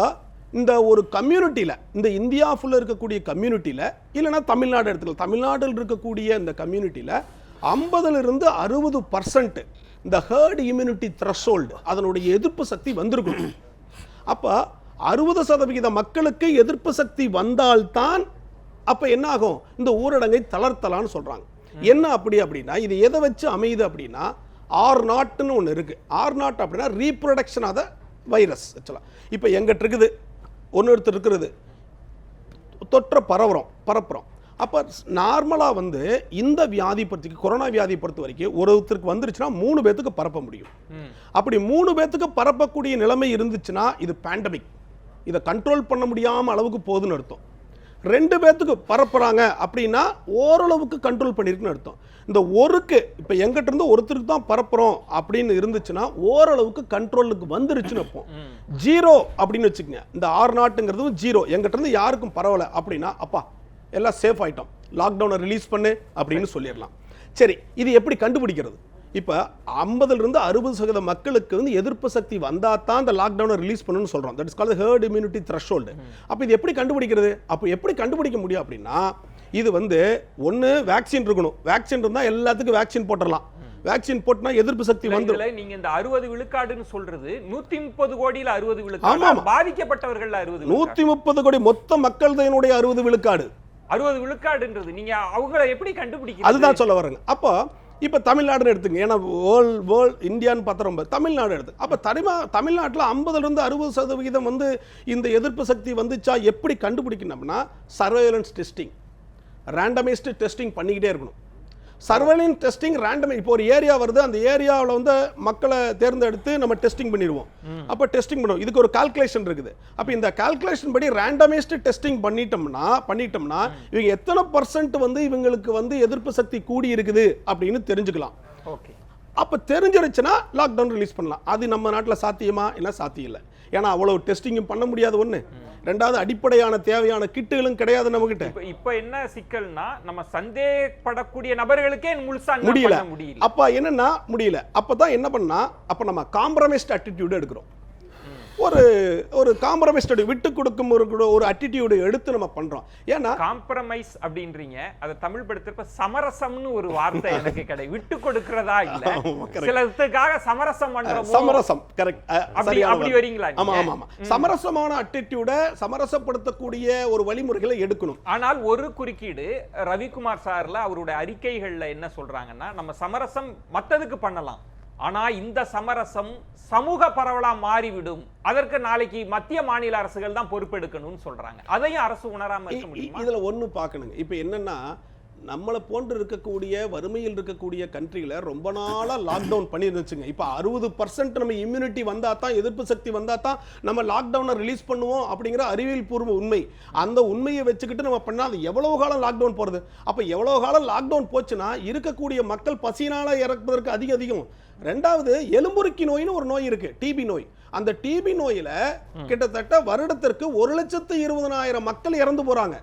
Speaker 6: இந்த ஒரு கம்யூனிட்டியில், இந்த இந்தியா ஃபுல்லாக இருக்கக்கூடிய கம்யூனிட்டியில், இல்லைன்னா தமிழ்நாடு எடுத்துக்கலாம், தமிழ்நாட்டில் இருக்கக்கூடிய இந்த கம்யூனிட்டியில் 50% 60% இந்த ஹர்ட் இம்யூனிட்டி த்ரெஷோல்டு, அதனுடைய எதிர்ப்பு சக்தி வந்திருக்கணும். அப்போ 60% மக்களுக்கு எதிர்ப்பு சக்தி வந்தால்தான் அப்போ என்ன ஆகும், இந்த ஊரடங்கை தளர்த்தலான்னு சொல்கிறாங்க. என்ன அப்படின்னா இது எதை வச்சு அமையுது அப்படின்னா R0 ஒன்று இருக்குது. R0 அப்படின்னா ரீப்ரொடக்ஷன் ஆஃப் த வைரஸ். ஆக்சுவலாக இப்போ எங்கிட்ட இருக்குது ஒன்று எடுத்து இருக்கிறது தொற்ற பரப்புறோம். அப்போ நார்மலாக வந்து இந்த வியாதி பொறுத்தவரைக்கும் கொரோனா வியாதி பொறுத்த வரைக்கும் ஒருத்தருக்கு வந்துருச்சுன்னா 3 பேத்துக்கு பரப்ப முடியும். அப்படி 3 பேத்துக்கு பரப்பக்கூடிய நிலைமை இருந்துச்சுன்னா இது பேண்டமிக். இதை கண்ட்ரோல் பண்ண முடியாமல் அளவுக்கு போகுதுன்னு அர்த்தம். 2 பேத்துக்கு பரப்புறாங்க அப்படின்னா ஓரளவுக்கு கண்ட்ரோல் பண்ணியிருக்குன்னு அர்த்தம். இந்த ஒருக்கு இப்போ எங்கிட்ட இருந்து ஒருத்தருக்கு தான் பரப்புறோம் அப்படின்னு இருந்துச்சுன்னா ஓரளவுக்கு கண்ட்ரோலுக்கு வந்துருச்சுன்னு வைப்போம். 0 அப்படின்னு வச்சுக்கோங்க. இந்த R0ங்கிறது 0, எங்கிட்ட இருந்து யாருக்கும் பரவலை அப்படின்னா அப்பா எல்லாம் சேஃப் ஆயிட்டோம், லாக்டவுனை ரிலீஸ் பண்ணு அப்படின்னு சொல்லிடலாம். சரி, இது எப்படி கண்டுபிடிக்கிறது? இப்போ 50% 60% மக்களுக்கு வந்து எதிர்ப்பு சக்தி வந்தால் தான் இந்த லாக்டவுனை ரிலீஸ் பண்ணணும்னு சொல்கிறோம். That is called hurt immunity threshold. அப்போ இது எப்படி கண்டுபிடிக்கிறது? அப்போ எப்படி கண்டுபிடிக்க முடியும் அப்படின்னா இது வந்து ஒன்று வேக்சின் இருக்கணும். வேக்சின் இருந்தால் எல்லாத்துக்கும் வேக்சின் போட்டுடலாம். வேக்சின் போட்டுனா எதிர்ப்பு சக்தி வந்து
Speaker 1: நீங்க இந்த 60 விழுக்காடுன்னு சொல்றது 130 கோடியில் 60 விழுக்காடு, பாதிக்கப்பட்டவர்கள் 60,
Speaker 6: 130 கோடி மொத்த மக்கள் தொகையினுடைய 60 விழுக்காடு.
Speaker 1: 60 விழுக்காடுன்றது நீங்க அவங்களை எப்படி கண்டுபிடிக்க?
Speaker 6: அதுதான் சொல்ல வரேங்க. அப்போ இப்போ தமிழ்நாடுன்னு எடுத்துங்க, ஏன்னா வேர்ல்ட் இந்தியான்னு பார்த்தா தமிழ்நாடு எடுத்து அப்போ தமிழ்நாட்டில் 50% 60% வந்து இந்த எதிர்ப்பு சக்தி வந்துச்சா எப்படி கண்டுபிடிக்கணும்னா சர்வேலன்ஸ் டெஸ்டிங், ரேண்டமைஸ்டு டெஸ்டிங் பண்ணிக்கிட்டே இருக்கணும். சர்வேலன்ஸ் டெஸ்டிங் ரேண்டமை. இப்போ ஒரு ஏரியா வருது, அந்த ஏரியாவில் வந்து மக்களை தேர்ந்தெடுத்து நம்ம டெஸ்டிங் பண்ணிடுவோம். அப்போ டெஸ்டிங் பண்ணுவோம். இதுக்கு ஒரு கால்குலேஷன் இருக்குது. அப்போ இந்த கால்குலேஷன் படி ரேண்டமைஸ்டு டெஸ்டிங் பண்ணிட்டோம்னா இவங்க எத்தனை % வந்து இவங்களுக்கு வந்து எதிர்ப்பு சக்தி கூடி இருக்குது அப்படின்னு தெரிஞ்சுக்கலாம்.
Speaker 1: ஓகே,
Speaker 6: அப்போ தெரிஞ்சிருச்சுன்னா லாக்டவுன் ரிலீஸ் பண்ணலாம். அது நம்ம நாட்டில் சாத்தியமா? என்ன சாத்தியம் இல்லை. ஏன்னா அவ்வளவு டெஸ்டிங்கும் பண்ண முடியாது. ஒன்று, ரெண்டாவது அடிப்படையான தேவையான கிட்டுகளும் கிடையாது நம்மகிட்ட.
Speaker 1: இப்போ என்ன சிக்கல்னா நம்ம சந்தேகப்படக்கூடிய நபர்களுக்கே முழுசா
Speaker 6: முடியல. அப்ப என்னன்னா முடியல. அப்பதான் என்ன பண்ணா அப்ப நம்ம காம்ப்ரமைஸ்ட் அட்டிடியூட் எடுக்கிறோம். ஒரு காம்ப்ரமைஸ் விட்டு கொடுக்கும் ஒரு அட்டிடியூட் எடுத்து நம்ம பண்றோம். ஏன்னா
Speaker 1: காம்ப்ரமைஸ் அப்படின்றீங்க, அதை தமிழ் படுத்துறப்ப சமரசம்னு ஒரு வார்த்தை எனக்கு கிடையாது. விட்டு கொடுக்கிறதா இல்ல, சிலத்துக்காக சமரசம் பண்றோம்.
Speaker 6: சமரசம் கரெக்ட்.
Speaker 1: அப்படி வரீங்களா?
Speaker 6: ஆமா ஆமா ஆமா. சமரசமான அட்டிடியூட சமரசப்படுத்தக்கூடிய ஒரு வழிமுறைகளை எடுக்கணும்.
Speaker 1: ஆனால் ஒரு குறுக்கீடு ரவிக்குமார் சார்ல அவருடைய அறிக்கைகள்ல என்ன சொல்றாங்கன்னா, நம்ம சமரசம் மத்ததுக்கு பண்ணலாம், ஆனா இந்த சமரசம் சமூக பரவலா மாறிவிடும், அதற்கு நாளைக்கு மத்திய மாநில அரசுகள் தான் பொறுப்பெடுக்கணும்னு சொல்றாங்க. அதையும் அரசு உணராம இருக்க முடியுமா?
Speaker 6: இதுல ஒண்ணு பார்க்கணுங்க. இப்ப என்னன்னா நம்மளை போன்று இருக்கக்கூடிய வறுமையில் இருக்கக்கூடிய கண்ட்ரியில ரொம்ப நாளா லாக்டவுன் பண்ணிருந்துச்சுங்க. இப்போ 60% நம்ம இம்யூனிட்டி வந்தா தான், எதிர்ப்பு சக்தி வந்தா தான் நம்ம லாக்டவுனை ரிலீஸ் பண்ணுவோம் அப்படிங்கிற அறிவியல் பூர்வ உண்மை. அந்த உண்மையை வச்சுக்கிட்டு நம்ம பண்ணா அது எவ்வளவு காலம் லாக்டவுன் போறது? அப்ப எவ்வளவு காலம் லாக்டவுன் போச்சுன்னா இருக்கக்கூடிய மக்கள் பசியினால இறப்பதற்கு அதிகம். ரெண்டாவது எலும்புருக்கி நோய்னு ஒரு நோய் இருக்கு, டிபி நோய். அந்த டிபி நோயில கிட்டத்தட்ட வருடத்திற்கு 1,20,000 மக்கள் இறந்து போறாங்க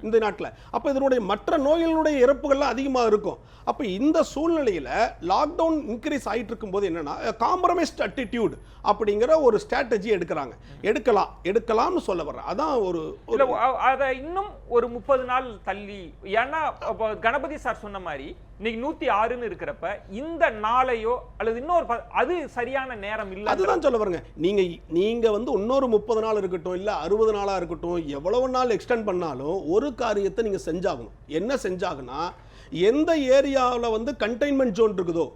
Speaker 6: இந்த நாட்டில். அப்ப இதனுடைய மற்ற நோய்களுடைய இறப்புகள்லாம் அதிகமாக இருக்கும். அப்ப இந்த சூழ்நிலையில லாக்டவுன் இன்க்ரீஸ் ஆயிட்டு இருக்கும்போது என்னன்னா காம்ப்ரமைஸ்ட் அட்டிடியூட் அப்படிங்கிற ஒரு ஸ்ட்ராட்டஜி எடுக்கலாம்னு சொல்ல வர்றேன். அதான்
Speaker 1: அதை இன்னும் ஒரு 30 நாள் தள்ளி, ஏன்னா கணபதி சார் சொன்ன மாதிரி இன்னைக்கு 106ன்னு இருக்கிறப்ப இந்த நாளையோ அல்லது இன்னொரு அது சரியான நேரம் இல்லை.
Speaker 6: அதுதான் சொல்ல வரங்க. நீங்க வந்து இன்னொரு 30 நாள் இருக்கட்டும், இல்ல 60 நாளா இருக்கட்டும், எவ்வளவு நாள் எக்ஸ்டெண்ட் பண்ணாலும் ஒரு காரியத்தை நீங்க செஞ்சாகணும். என்ன செஞ்சாகனா, எந்த ஏரியாவில் வந்து கண்டெய்ன்மெண்ட் ஜோன் இருக்குதோ,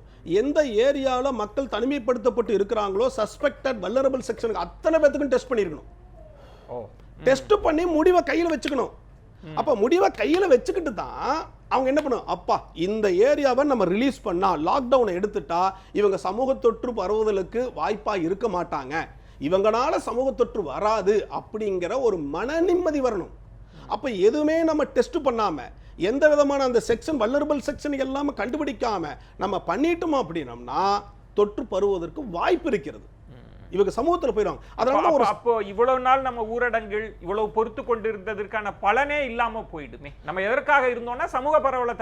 Speaker 6: எந்த ஏரியாவில் மக்கள் தனிமைப்படுத்தப்பட்டு இருக்கிறாங்களோ, சஸ்பெக்டட் வல்னரபிள் செக்ஷனுக்கு அத்தனை பேத்துக்கும் டெஸ்ட் பண்ணிருக்கணும். டெஸ்ட் பண்ணி முடிவை கையில் வச்சுக்கணும். அப்ப முடிவை கையில வச்சுக்கிட்டு தான் அவங்க என்ன பண்ணும், அப்பா இந்த ஏரியாவை நம்ம ரிலீஸ் பண்ணா, லாக்டவுனை எடுத்துட்டா இவங்க சமூக தொற்று பரவுதலுக்கு வாய்ப்பா இருக்க மாட்டாங்க, இவங்கனால சமூக தொற்று வராது அப்படிங்கிற ஒரு மன நிம்மதி வரணும். அப்ப எதுவுமே நம்ம டெஸ்ட் பண்ணாம, எந்த விதமான அந்த செக்ஷன் வல்னரபிள் செக்ஷன் எல்லாமே கண்டுபிடிக்காம நம்ம பண்ணிட்டோம் அப்படின்னம்னா தொற்று பரவுவதற்கு வாய்ப்பு இருக்கிறது. இவங்க சமூகத்தில் போயிடுவாங்க. அதனால
Speaker 1: அப்போ இவ்வளவு நாள் நம்ம ஊரடங்கில் இவ்வளவு பொறுத்து கொண்டிருந்ததற்கான பலனே இல்லாம போயிடுமே. நம்ம எதற்காக இருந்தோம்னா சமூக பரவலை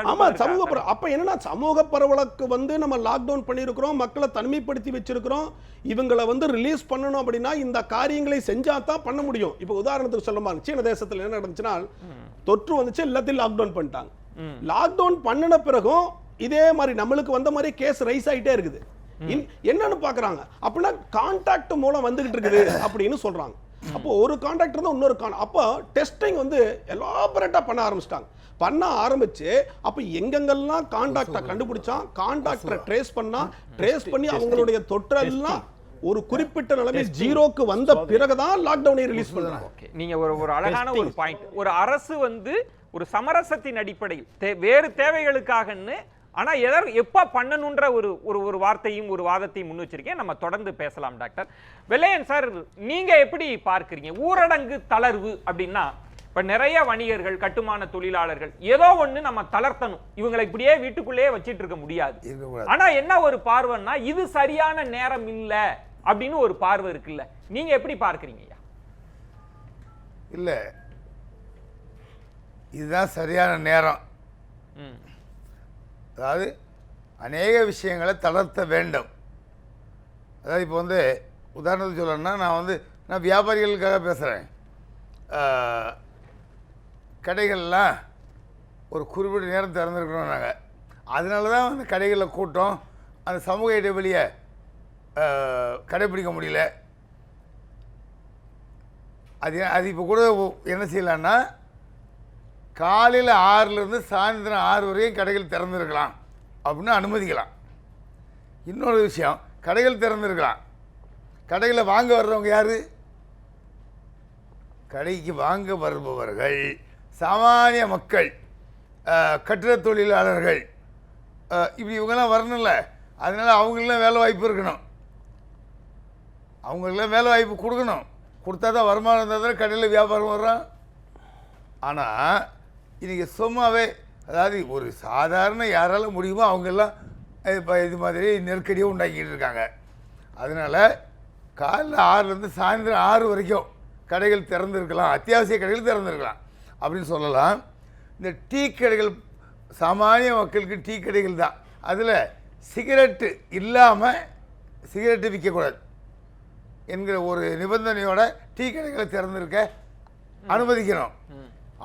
Speaker 6: அப்ப என்னன்னா சமூக பரவலுக்கு வந்து நம்ம லாக்டவுன் பண்ணியிருக்கிறோம், மக்களை தனிமைப்படுத்தி வச்சிருக்கிறோம். இவங்களை வந்து ரிலீஸ் பண்ணணும் அப்படின்னா இந்த காரியங்களை செஞ்சா தான் பண்ண முடியும். இப்போ உதாரணத்துக்கு சொல்ல மாதிரி சீன தேசத்தில் என்ன நடந்துச்சுன்னா, தொற்று வந்துச்சு, எல்லாத்தையும் லாக்டவுன் பண்ணிட்டாங்க. லாக்டவுன் பண்ணின பிறகும் இதே மாதிரி நம்மளுக்கு வந்த மாதிரி கேஸ் ரைஸ் ஆகிட்டே இருக்குது. என்னன்னு பாக்குறாங்க அப்படின்னா கான்டாக்ட் மூலம் வந்துகிட்டு இருக்குது அப்படின்னு சொல்றாங்க. அப்போ ஒரு கான்டாக்ட் இருந்தா இன்னொரு அப்போ டெஸ்டிங் வந்து எலாபரேட்டா பண்ண ஆரம்பிச்சிட்டாங்க. பண்ண ஆரம்பிச்சு அப்ப எங்கெங்கெல்லாம் கான்டாக்டை கண்டுபிடிச்சான், கான்டாக்டரை ட்ரேஸ் பண்ணி அவங்களுடைய தொற்றெல்லாம் ஒரு குறிப்பிட்ட நிலைமை ஜீரோக்கு வந்த பிறகுதான் லாக்டவுனை ரிலீஸ் பண்ணாங்க.
Speaker 1: நீங்க ஒரு அழகான ஒரு பாயிண்ட். ஒரு அரசு வந்து ஒரு சமரசத்தின் அடிப்படையில் வேறு தேவைகளுக்காகன்னு ஆனா எப்ப பண்ணணுன்ற ஒரு வார்த்தையும் ஒரு வாதத்தையும் முன் வச்சிருக்கேன். நம்ம தொடர்ந்து பேசலாம் டாக்டர் வெள்ளையன் சார். நீங்க எப்படி பார்க்கிறீங்க ஊரடங்கு தளர்வு அப்படின்னா? இப்ப நிறைய வணிகர்கள், கட்டுமான தொழிலாளர்கள் ஏதோ ஒண்ணு நம்ம தளர்த்தணும், இவங்களை இப்படியே வீட்டுக்குள்ளேயே வச்சிட்டு இருக்க முடியாது. ஆனா என்ன ஒரு பார்வைன்னா இது சரியான நேரம் இல்ல அப்படின்னு ஒரு பார்வை இருக்குல்ல, நீங்க எப்படி பார்க்கிறீங்க?
Speaker 7: இல்ல இதுதான் சரியான நேரம். அதாவது அநேக விஷயங்களை தளர்த்த வேண்டும். அதாவது இப்போ வந்து உதாரணத்துக்கு சொல்லணும்னா, நான் வியாபாரிகளுக்காக பேசுகிறேன். கடைகள்லாம் ஒரு குறிப்பிட்ட நேரம் திறந்துருக்கணும் நாங்கள். அதனால தான் வந்து கடைகளில் கூட்டம், அந்த சமூக இடைவெளியை கடைப்பிடிக்க முடியல. அது இப்போ கூட என்ன செய்யலான்னா, காலையில் 6லேருந்து சாயந்தரம் 6 வரையும் கடைகள் திறந்துருக்கலாம் அப்படின்னு அனுமதிக்கலாம். இன்னொரு விஷயம், கடைகள் திறந்துருக்கலாம், கடையில் வாங்க வர்றவங்க யார்? கடைக்கு வாங்க வருபவர்கள் சாமானிய மக்கள், கட்டிட தொழிலாளர்கள், இப்படி இவங்கெல்லாம் வரணும்ல. அதனால் அவங்களெலாம் வேலை வாய்ப்பு இருக்கணும், அவங்களுக்கெல்லாம் வேலை வாய்ப்பு கொடுக்கணும். கொடுத்தா தான் வருமானம் இருந்தால் தான் கடையில் வியாபாரம் வர்றோம். ஆனால் இன்றைக்கி சும்மாவே, அதாவது ஒரு சாதாரண யாரால முடியுமோ அவங்கெல்லாம் இப்போ இது மாதிரி நெருக்கடியை உண்டாக்கிட்டு இருக்காங்க. அதனால் காலையில் 6லேருந்து சாயந்தரம் 6 வரைக்கும் கடைகள் திறந்துருக்கலாம், அத்தியாவசிய கடைகள் திறந்துருக்கலாம் அப்படின்னு சொல்லலாம். இந்த டீ கடைகள், சாமானிய மக்களுக்கு டீ கடைகள் தான். அதில் சிகரெட்டு இல்லாமல் சிகரெட்டு விற்கக்கூடாது என்கிற ஒரு நிபந்தனையோட டீ கடைகளை திறந்துருக்க அனுமதிக்கணும்.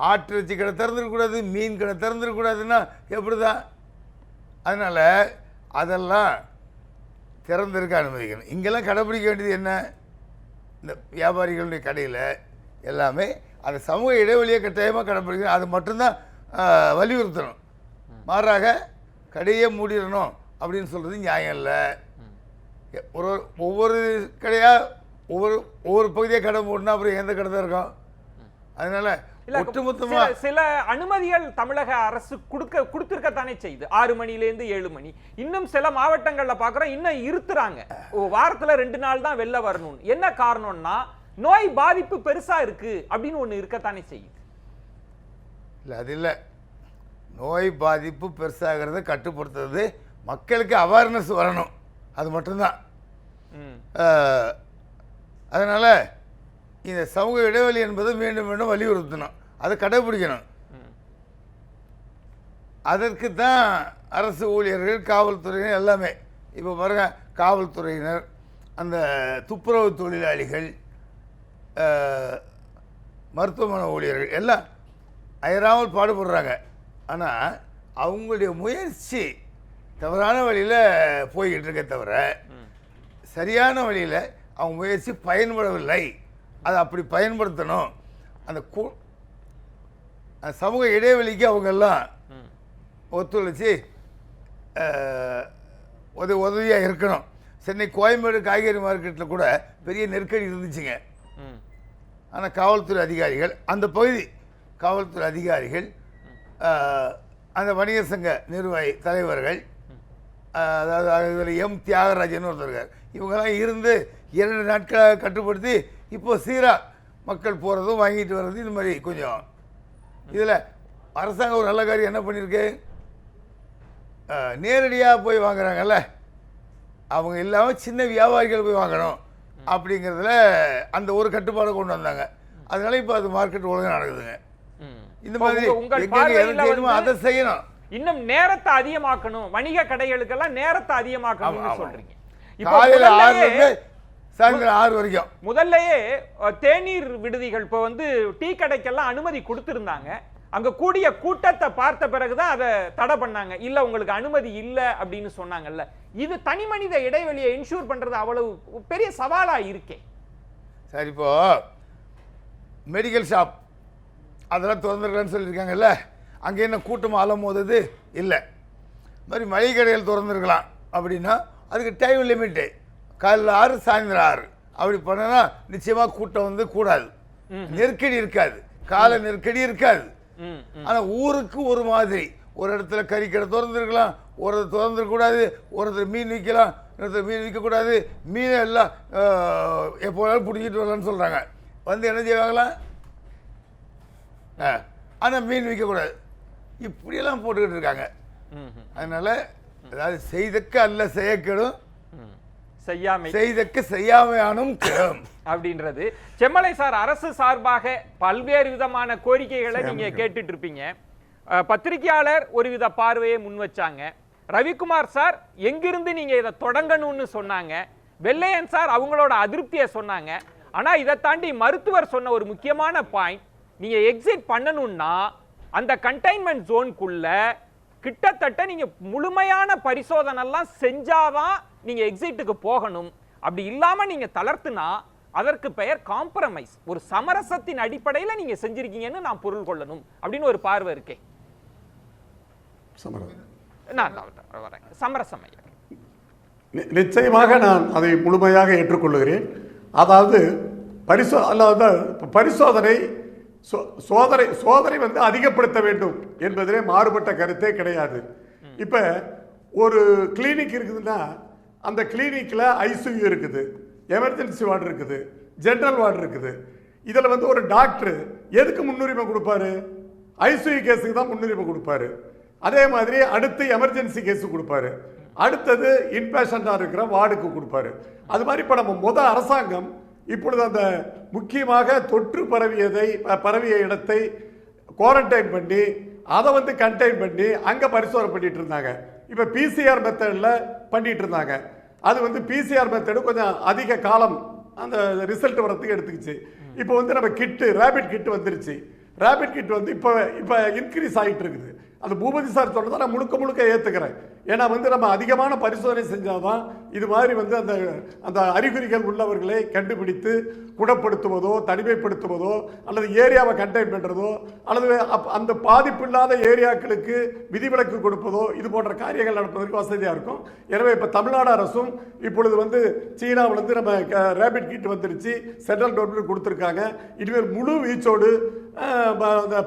Speaker 7: ஆட்டிறைச்சி கடை திறந்துருக்கக்கூடாது, மீன் கடை திறந்துருக்கக்கூடாதுன்னா எப்படி தான்? அதனால் அதெல்லாம் திறந்திருக்க அனுமதிக்கணும். இங்கெல்லாம் கடைப்பிடிக்க வேண்டியது என்ன? இந்த வியாபாரிகளுடைய கடையில் எல்லாமே அந்த சமூக இடைவெளியை கட்டாயமாக கடைப்பிடிக்கணும். அது மட்டும்தான் வலியுறுத்தணும். மாறாக கடையே மூடிடணும் அப்படின்னு சொல்கிறது நியாயம் இல்லை. ஒவ்வொரு கடையாக ஒவ்வொரு பகுதியாக கடை மூடினா அப்புறம் எந்த கடை தான் இருக்கும்? அதனால்
Speaker 1: சில அனுமதிகள் தமிழக அரசு கொடுத்திருக்கத்தானே செய்யுது. 6 மணிலேருந்து 7 மணி. இன்னும் சில மாவட்டங்கள்ல பாக்குறோம் இன்னும் இருத்துறாங்க, வாரத்துல 2 நாள் தான் வெளில வரணும். என்ன காரணம்னா நோய் பாதிப்பு பெருசா இருக்கு அப்படின்னு ஒண்ணு இருக்கத்தானே செய்யுது.
Speaker 7: இல்லை அது இல்லை, நோய் பாதிப்பு பெருசாகிறத கட்டுப்படுத்துறது மக்களுக்கு அவேர்னஸ் வரணும், அது மட்டும்தான். அதனால இந்த சமூக இடைவெளி என்பதை மீண்டும் மீண்டும் வலியுறுத்தணும், அதை கடைபிடிக்கணும். அதற்கு தான் அரசு ஊழியர்கள், காவல்துறையினர் எல்லாமே. இப்போ பாருங்க, காவல்துறையினர், அந்த துப்புரவு தொழிலாளிகள், மருத்துவமனை ஊழியர்கள் எல்லாம் அயராமல் பாடுபடுறாங்க. ஆனால் அவங்களுடைய முயற்சி தவறான வழியில் போய்கிட்டு இருக்க தவிர சரியான வழியில் அவங்க முயற்சி பயன்படவில்லை. அதை அப்படி பயன்படுத்தணும். அந்த சமூக இடைவெளிக்கு அவங்கெல்லாம் ஒத்துழைச்சி உதவியாக இருக்கணும். சென்னை கோயம்பேடு காய்கறி மார்க்கெட்டில் கூட பெரிய நெருக்கடி இருந்துச்சுங்க. ஆனால் காவல்துறை அதிகாரிகள், அந்த பகுதி காவல்துறை அதிகாரிகள், அந்த வணிகர் சங்க நிர்வாகி தலைவர்கள், அதாவது இதில் எம் தியாகராஜன் ஒருத்தர், இவங்கெல்லாம் இருந்து 2 நாட்களாக கட்டுப்படுத்தி இப்போ சீராக மக்கள் போகிறதும் வாங்கிட்டு வர்றது, இது மாதிரி கொஞ்சம். இதில் அரசாங்கம் ஒரு நல்ல காரியம் என்ன பண்ணியிருக்கு, நேரடியாக போய் வாங்குறாங்கல்ல, அவங்க இல்லாமல் சின்ன வியாபாரிகள் போய் வாங்கணும் அப்படிங்கிறதுல அந்த ஒரு கட்டுப்பாடை கொண்டு வந்தாங்க. அதனால இப்போ அது மார்க்கெட் ஒழுங்காக நடக்குதுங்க. இந்த மாதிரி அதை செய்யணும்.
Speaker 1: இன்னும் நேரத்தை அதிகமாக்கணும், வணிக கடைகளுக்கெல்லாம் நேரத்தை அதிகமாக்கணும்னு சொல்றீங்க.
Speaker 7: காலையில் 6 சாயந்தரம் 6 வரைக்கும்.
Speaker 1: முதல்லயே தேநீர் விடுதிகள் இப்போ வந்து டீ கடைக்கெல்லாம் அனுமதி கொடுத்திருந்தாங்க. அங்க கூடிய கூட்டத்தை பார்த்த பிறகுதான் அதை தடை பண்ணாங்க. இல்ல உங்களுக்கு அனுமதி இல்ல அப்படின்னு சொன்னாங்கல்ல. இது தனி மனித இடைவெளியை இன்ஷூர் பண்றது அவ்வளவு பெரிய சவாலா இருக்கே.
Speaker 7: சரி, இப்போ மெடிக்கல் ஷாப் அதெல்லாம் திறந்துருக்கலான்னு சொல்லியிருக்காங்கல்ல, அங்கே என்ன கூட்டமாக அலம் போதது இல்லை. இது மாதிரி மளிகை கடைகள் திறந்துருக்கலாம் அப்படின்னா அதுக்கு டைம் லிமிட்டு, காலையில் 6 சாயந்தரம் 6 அப்படி பண்ணனா நிச்சயமாக கூட்டம் வந்து கூடாது, நெருக்கடி இருக்காது, கால நெருக்கடி இருக்காது. ஆனால் ஊருக்கு ஒரு மாதிரி, ஒரு இடத்துல கறிக்கடை திறந்துருக்கலாம், ஒரு இடத்துல திறந்துருக்கூடாது, ஒரு இடத்துல மீன் விற்கலாம், ஒரு இடத்துல மீன் விற்கக்கூடாது, மீனை எல்லாம் எப்போனாலும் பிடிச்சிட்டு வரலான்னு சொல்கிறாங்க. வந்து என்ன செய்வாங்களாம், ஆனால் மீன் விற்கக்கூடாது, இப்படியெல்லாம் போட்டுக்கிட்டு இருக்காங்க. அதனால் அதாவது செய்தக்க அல்ல செய்யக்கெடும், செய்தக்க செய்யாமையானும் கெடும்
Speaker 1: அப்படின்றது. செம்மலை சார், அரசு சார்பாக பல்வேறு விதமான கோரிக்கைகளை நீங்க கேட்டுட்டு இருப்பீங்க. பத்திரிகையாளர் ஒரு வித பார்வையை முன் வச்சாங்க. ரவிக்குமார் சார் எங்கிருந்து நீங்க இதை தொடங்கணும்னு சொன்னாங்க. வெள்ளையன் சார் அவங்களோட அதிருப்தியை சொன்னாங்க. ஆனா இதை தாண்டி மருத்துவர் சொன்ன ஒரு முக்கியமான பாயிண்ட், நீங்க எக்ஸிட் பண்ணணும்னா அந்த கண்டெய்ன்மெண்ட் ஜோனுக்குள்ள கிட்டத்தட்ட நீங்க முழுமையான பரிசோதனை எல்லாம் செஞ்சாதான் நீங்க எக்ஸிட்டுக்கு போகணும். அப்படி இல்லாம நீங்க தளர்த்துனா அதற்கு பெயர் காம்ப்ரமைஸ், ஒரு சமரசத்தின் அடிப்படையில் நீங்க செஞ்சிருக்கீங்கன்னு நான் பொருள் கொள்ளணும் அப்படின்னு ஒரு பார்வை இருக்கே. சமரசம்
Speaker 5: நிச்சயமாக நான் அதை முழுமையாக ஏற்றுக்கொள்கிறேன். அதாவது பரிசோதனை சோதனை வந்து அதிகப்படுத்த வேண்டும் என்பதிலே மாறுபட்ட கருத்தே கிடையாது. இப்ப ஒரு கிளினிக் இருக்குதுன்னா அந்த கிளினிக்ல ஐசியூ இருக்குது, எமர்ஜென்சி வார்டு இருக்குது, ஜெனரல் வார்டு இருக்குது. இதுல வந்து ஒரு டாக்டர் எதுக்கு முன்னுரிமை கொடுப்பாரு? ஐசியூ கேஸுக்கு தான் முன்னுரிமை கொடுப்பாரு. அதே மாதிரி அடுத்து எமர்ஜென்சி கேஸு கொடுப்பாரு, அடுத்தது இன்பேஷண்டா இருக்கிற வார்டுக்கு கொடுப்பாரு. அது மாதிரி இப்ப நம்ம அரசாங்கம் இப்பொழுது அந்த முக்கியமாக தொற்று பரவிய இடத்தை குவாரண்டைன் பண்ணி அதை வந்து கண்டெயின் பண்ணி அங்க பரிசோதனை பண்ணிட்டு இருந்தாங்க. இப்ப பிசிஆர் மெத்தட்ல பண்ணிட்டு இருந்தாங்க. அது வந்து பிசிஆர் மெத்தடு கொஞ்சம் அதிக காலம் அந்த ரிசல்ட் வரதுக்கு எடுத்துக்கிச்சு. இப்போ வந்து நம்ம கிட்டு ரேபிட் கிட் வந்துருச்சு. ரேபிட் கிட் வந்து இப்போ இன்க்ரீஸ் ஆகிட்டு இருக்குது. அது பூபதி சார் சொன்னதை நான் முழுக்க ஏற்றுக்கிறேன். ஏன்னா வந்து நம்ம அதிகமான பரிசோதனை செஞ்சாதான் இது மாதிரி வந்து அந்த அறிகுறிகள் உள்ளவர்களை கண்டுபிடித்து குணப்படுத்துவதோ தனிமைப்படுத்துவதோ அல்லது ஏரியாவை கண்டெயின் பண்ணுறதோ அல்லது அந்த பாதிப்பு இல்லாத ஏரியாக்களுக்கு விதிவிலக்கு கொடுப்பதோ இது போன்ற காரியங்கள் நடப்பதற்கு வசதியாக இருக்கும். எனவே இப்போ தமிழ்நாடு அரசும் இப்பொழுது வந்து சீனாவிலிருந்து நம்ம ரேபிட் கிட் வந்துருச்சு, சென்ட்ரல் கவர்மெண்ட் கொடுத்துருக்காங்க. இனிமேல் முழு வீச்சோடு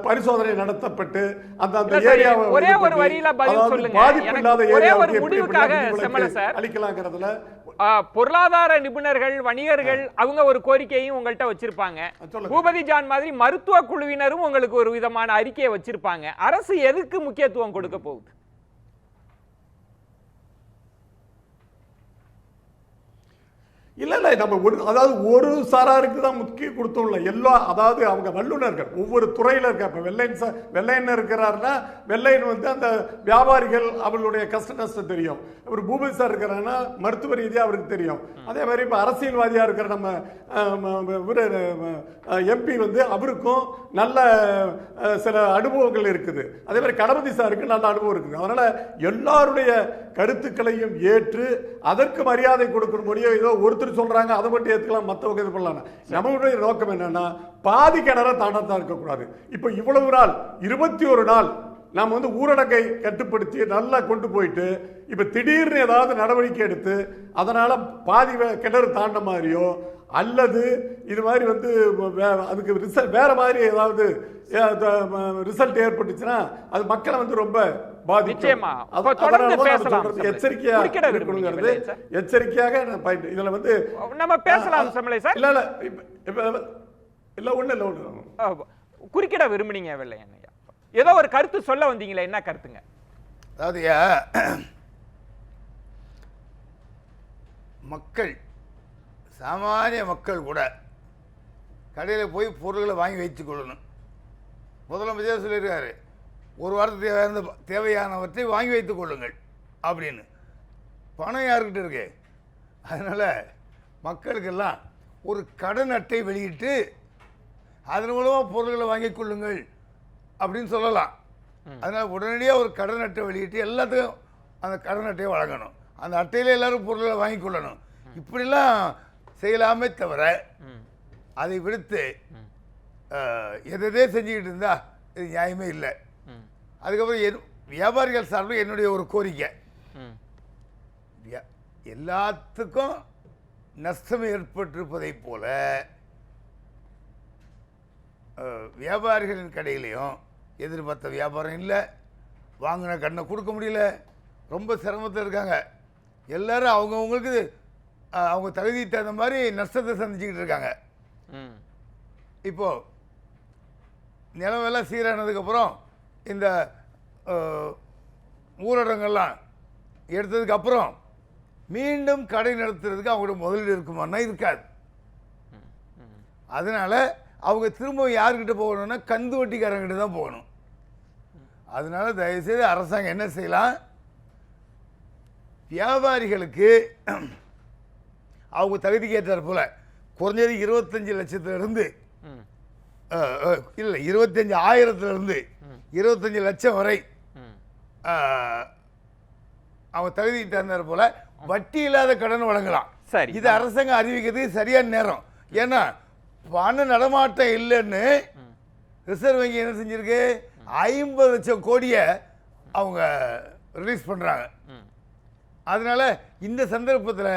Speaker 5: பரிசோதனை நடத்தப்பட்டு அந்த ஏரியாவை
Speaker 1: ஒரே ஒரு வரியில பதில் சொல்லுங்க. ஒரே ஒரு முடிவுக்காக செம்மலை சார்
Speaker 5: அளிக்கலாங்கிறதுல
Speaker 1: பொருளாதார நிபுணர்கள் வணிகர்கள் அவங்க ஒரு கோரிக்கையும் உங்கள்கிட்ட வச்சிருப்பாங்க. பூபதி ஜான் மாதிரி மருத்துவ குழுவினரும் உங்களுக்கு ஒரு விதமான அறிக்கையை வச்சிருப்பாங்க. அரசு எதுக்கு முக்கியத்துவம் கொடுக்க போகுது?
Speaker 5: இல்லை நம்ம அதாவது ஒரு சாராருக்கு தான் முக்கிய கொடுத்தோம்ல எல்லா, அதாவது அவங்க வல்லுநர்கள் ஒவ்வொரு துறையில் இருக்க. இப்போ வெள்ளையன் இருக்கிறாருன்னா வெள்ளையன் வந்து அந்த வியாபாரிகள் அவர்களுடைய கஷ்ட நஷ்டம் தெரியும். ஒரு பூபதி சார் இருக்கிறாருன்னா மருத்துவ ரீதியாக அவருக்கு தெரியும். அதே மாதிரி இப்போ அரசியல்வாதியாக இருக்கிற நம்ம எம்பி வந்து அவருக்கும் நல்ல சில அனுபவங்கள் இருக்குது. அதே மாதிரி கணபதி சாருக்கு நல்ல அனுபவம் இருக்குது. அதனால எல்லாருடைய கருத்துக்களையும் ஏற்று அதற்கு மரியாதை கொடுக்கணும்படியோ ஏதோ ஒருத்தர் சொல்றாங்க அதை மட்டும் ஏற்றுக்கலாம், மற்றவங்க இது பண்ணலாம். நம்மளுடைய நோக்கம் என்னன்னா பாதி கிணற தாண்டத்தான் இருக்கக்கூடாது. இப்போ இவ்வளவு நாள் 21 நாள் நாம் வந்து ஊரடங்கை கட்டுப்படுத்தி நல்லா கொண்டு போயிட்டு இப்ப திடீர்னு ஏதாவது நடவடிக்கை எடுத்து அதனால பாதி கிணறு தாண்ட மாதிரியோ அல்லது இது மாதிரி வந்து அதுக்கு வேற மாதிரி ஏதாவது ரிசல்ட் ஏற்பட்டுச்சுன்னா அது மக்களை வந்து ரொம்ப எச்சரிக்கையாக இதுல வந்து
Speaker 1: நம்ம பேசலாம். குறுக்கிட விரும்புனீங்க வெள்ளையன், ஏதோ ஒரு கருத்து சொல்ல வந்தீங்களே, என்ன கருத்துங்க?
Speaker 7: அதாவது மக்கள் சாமானிய மக்கள் கூட கடையில் போய் பொருட்களை வாங்கி வைத்துக் கொள்ளணும். முதலமைச்சர் சொல்லியிருக்காரு, ஒரு வாரத்துக்கு தேவையானவற்றை வாங்கி வைத்துக் கொள்ளுங்கள் அப்படின்னு. பணம் யாருக்கிட்ட இருக்கு? அதனால் மக்களுக்கெல்லாம் ஒரு கடன் அட்டை வெளியிட்டு அதன் மூலமாக பொருட்களை வாங்கிக் கொள்ளுங்கள் அப்படின்னு சொல்லலாம். அதனால் உடனடியாக ஒரு கடன் அட்டை வெளியிட்டு எல்லாத்துக்கும் அந்த கடன் அட்டையை வழங்கணும். அந்த அட்டையில் எல்லாரும் பொருட்களை வாங்கி கொள்ளணும். இப்படிலாம் செய்யலாமே தவிர அதை விடுத்து எதே செஞ்சுக்கிட்டு இருந்தா இது நியாயமே இல்லை. அதுக்கப்புறம் வியாபாரிகள் சார்பில் என்னுடைய ஒரு கோரிக்கை, எல்லாத்துக்கும் நஷ்டம் ஏற்பட்டிருப்பதை போல வியாபாரிகளின் கடையிலையும் எதிர்பார்த்த வியாபாரம் இல்லை, வாங்கின கண்ணை கொடுக்க முடியல, ரொம்ப சிரமத்தில் இருக்காங்க. எல்லாரும் அவங்கவுங்களுக்கு அவங்க தகுதிக்கு தகுந்த மாதிரி நஷ்டத்தை சந்திச்சுக்கிட்டு இருக்காங்க. இப்போது நிலமெல்லாம் சீரானதுக்கப்புறம் இந்த ஊரடங்கெல்லாம் எடுத்ததுக்கப்புறம் மீண்டும் கடை நடத்துறதுக்கு அவங்களோட முதலீடு இருக்குமானா இருக்காது. அதனால் அவங்க திரும்ப யாருக்கிட்ட போகணும்னா கந்து வட்டிக்காரங்கிட்ட தான் போகணும். அதனால தயவுசெய்து அரசாங்கம் என்ன செய்யலாம், வியாபாரிகளுக்கு அவங்க தகுதிக்கு ஏற்றார் போல குறைஞ்சது 25 லட்சத்திலிருந்து இல்லை 25,000 25 லட்சம் வரை அவங்க தகுதிக்கு தகுந்தார் போல வட்டி இல்லாத கடன் வழங்கலாம். இது அரசாங்கம் அறிவிக்கிறதுக்கு சரியான நேரம். ஏன்னா பண நடமாட்டம் இல்லைன்னு ரிசர்வ் வங்கி என்ன செஞ்சிருக்கு, 50 லட்சம் கோடியை அவங்க ரிலீஸ் பண்றாங்க. அதனால இந்த சந்தர்ப்பத்தில்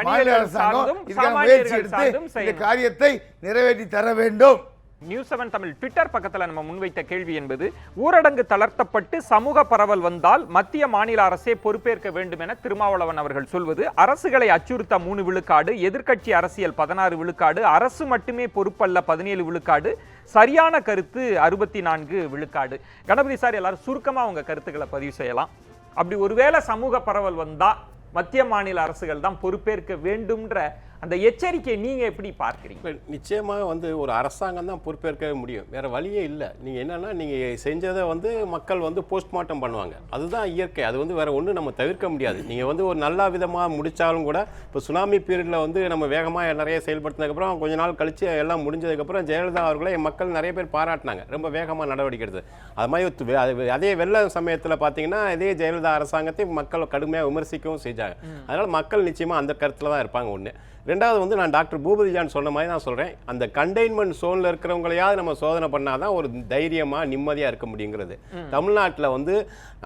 Speaker 7: மாநில அரசாங்கம் முயற்சி எடுத்து இந்த காரியத்தை நிறைவேற்றி தர வேண்டும்.
Speaker 1: நியூஸ் 7 தமிழ் ட்விட்டர் பக்கத்தில் நம்ம முன்வைத்த கேள்வி என்பது, ஊரடங்கு தளர்த்தப்பட்டு சமூக பரவல் வந்தால் மத்திய மாநில அரசே பொறுப்பேற்க வேண்டும் என திருமாவளவன் அவர்கள் சொல்வது, அரசுகளை அச்சுறுத்த 3 விழுக்காடு, எதிர்க்கட்சி அரசியல் 16 விழுக்காடு, அரசு மட்டுமே பொறுப்பல்ல 17 விழுக்காடு, சரியான கருத்து 64 விழுக்காடு. கணபதி சார், எல்லாரும் சுருக்கமா உங்க கருத்துக்களை பதிவு செய்யலாம். அப்படி ஒருவேளை சமூக பரவல் வந்தா மத்திய மாநில அரசுகள் தான் பொறுப்பேற்க வேண்டும்ன்ற அந்த எச்சரிக்கையை நீங்க எப்படி பார்க்குறீங்க?
Speaker 3: நிச்சயமாக வந்து ஒரு அரசாங்கம் தான் பொறுப்பேற்கவே முடியும், வேற வழியே இல்லை. நீங்க என்னன்னா நீங்க செஞ்சதை வந்து மக்கள் வந்து போஸ்ட்மார்ட்டம் பண்ணுவாங்க, அதுதான் இயற்கை. அது வந்து வேற ஒன்றும் நம்ம தவிர்க்க முடியாது. நீங்க வந்து ஒரு நல்ல விதமாக முடிச்சாலும் கூட, இப்போ சுனாமி பீரியட்ல வந்து நம்ம வேகமாக நிறைய செயல்படுத்தினதுக்கப்புறம் கொஞ்ச நாள் கழிச்சு எல்லாம் முடிஞ்சதுக்கப்புறம் ஜெயலலிதா அவர்களை மக்கள் நிறைய பேர் பாராட்டினாங்க, ரொம்ப வேகமாக நடவடிக்கை எடுத்து. அது மாதிரி அதே வெள்ள சமயத்தில் பார்த்தீங்கன்னா இதே ஜெயலலிதா அரசாங்கத்தை மக்கள் கடுமையாக விமர்சிக்கவும் செஞ்சாங்க. அதனால மக்கள் நிச்சயமாக அந்த கருத்தில் தான் இருப்பாங்க. ஒன்று. ரெண்டாவது வந்து நான் டாக்டர் பூபதி ஜான் சொன்ன மாதிரி தான் சொல்கிறேன், அந்த கண்டெய்ன்மெண்ட் சோனில் இருக்கிறவங்களையாவது நம்ம சோதனை பண்ணாதான் ஒரு தைரியமாக நிம்மதியாக இருக்க முடியுங்கிறது. தமிழ்நாட்டில் வந்து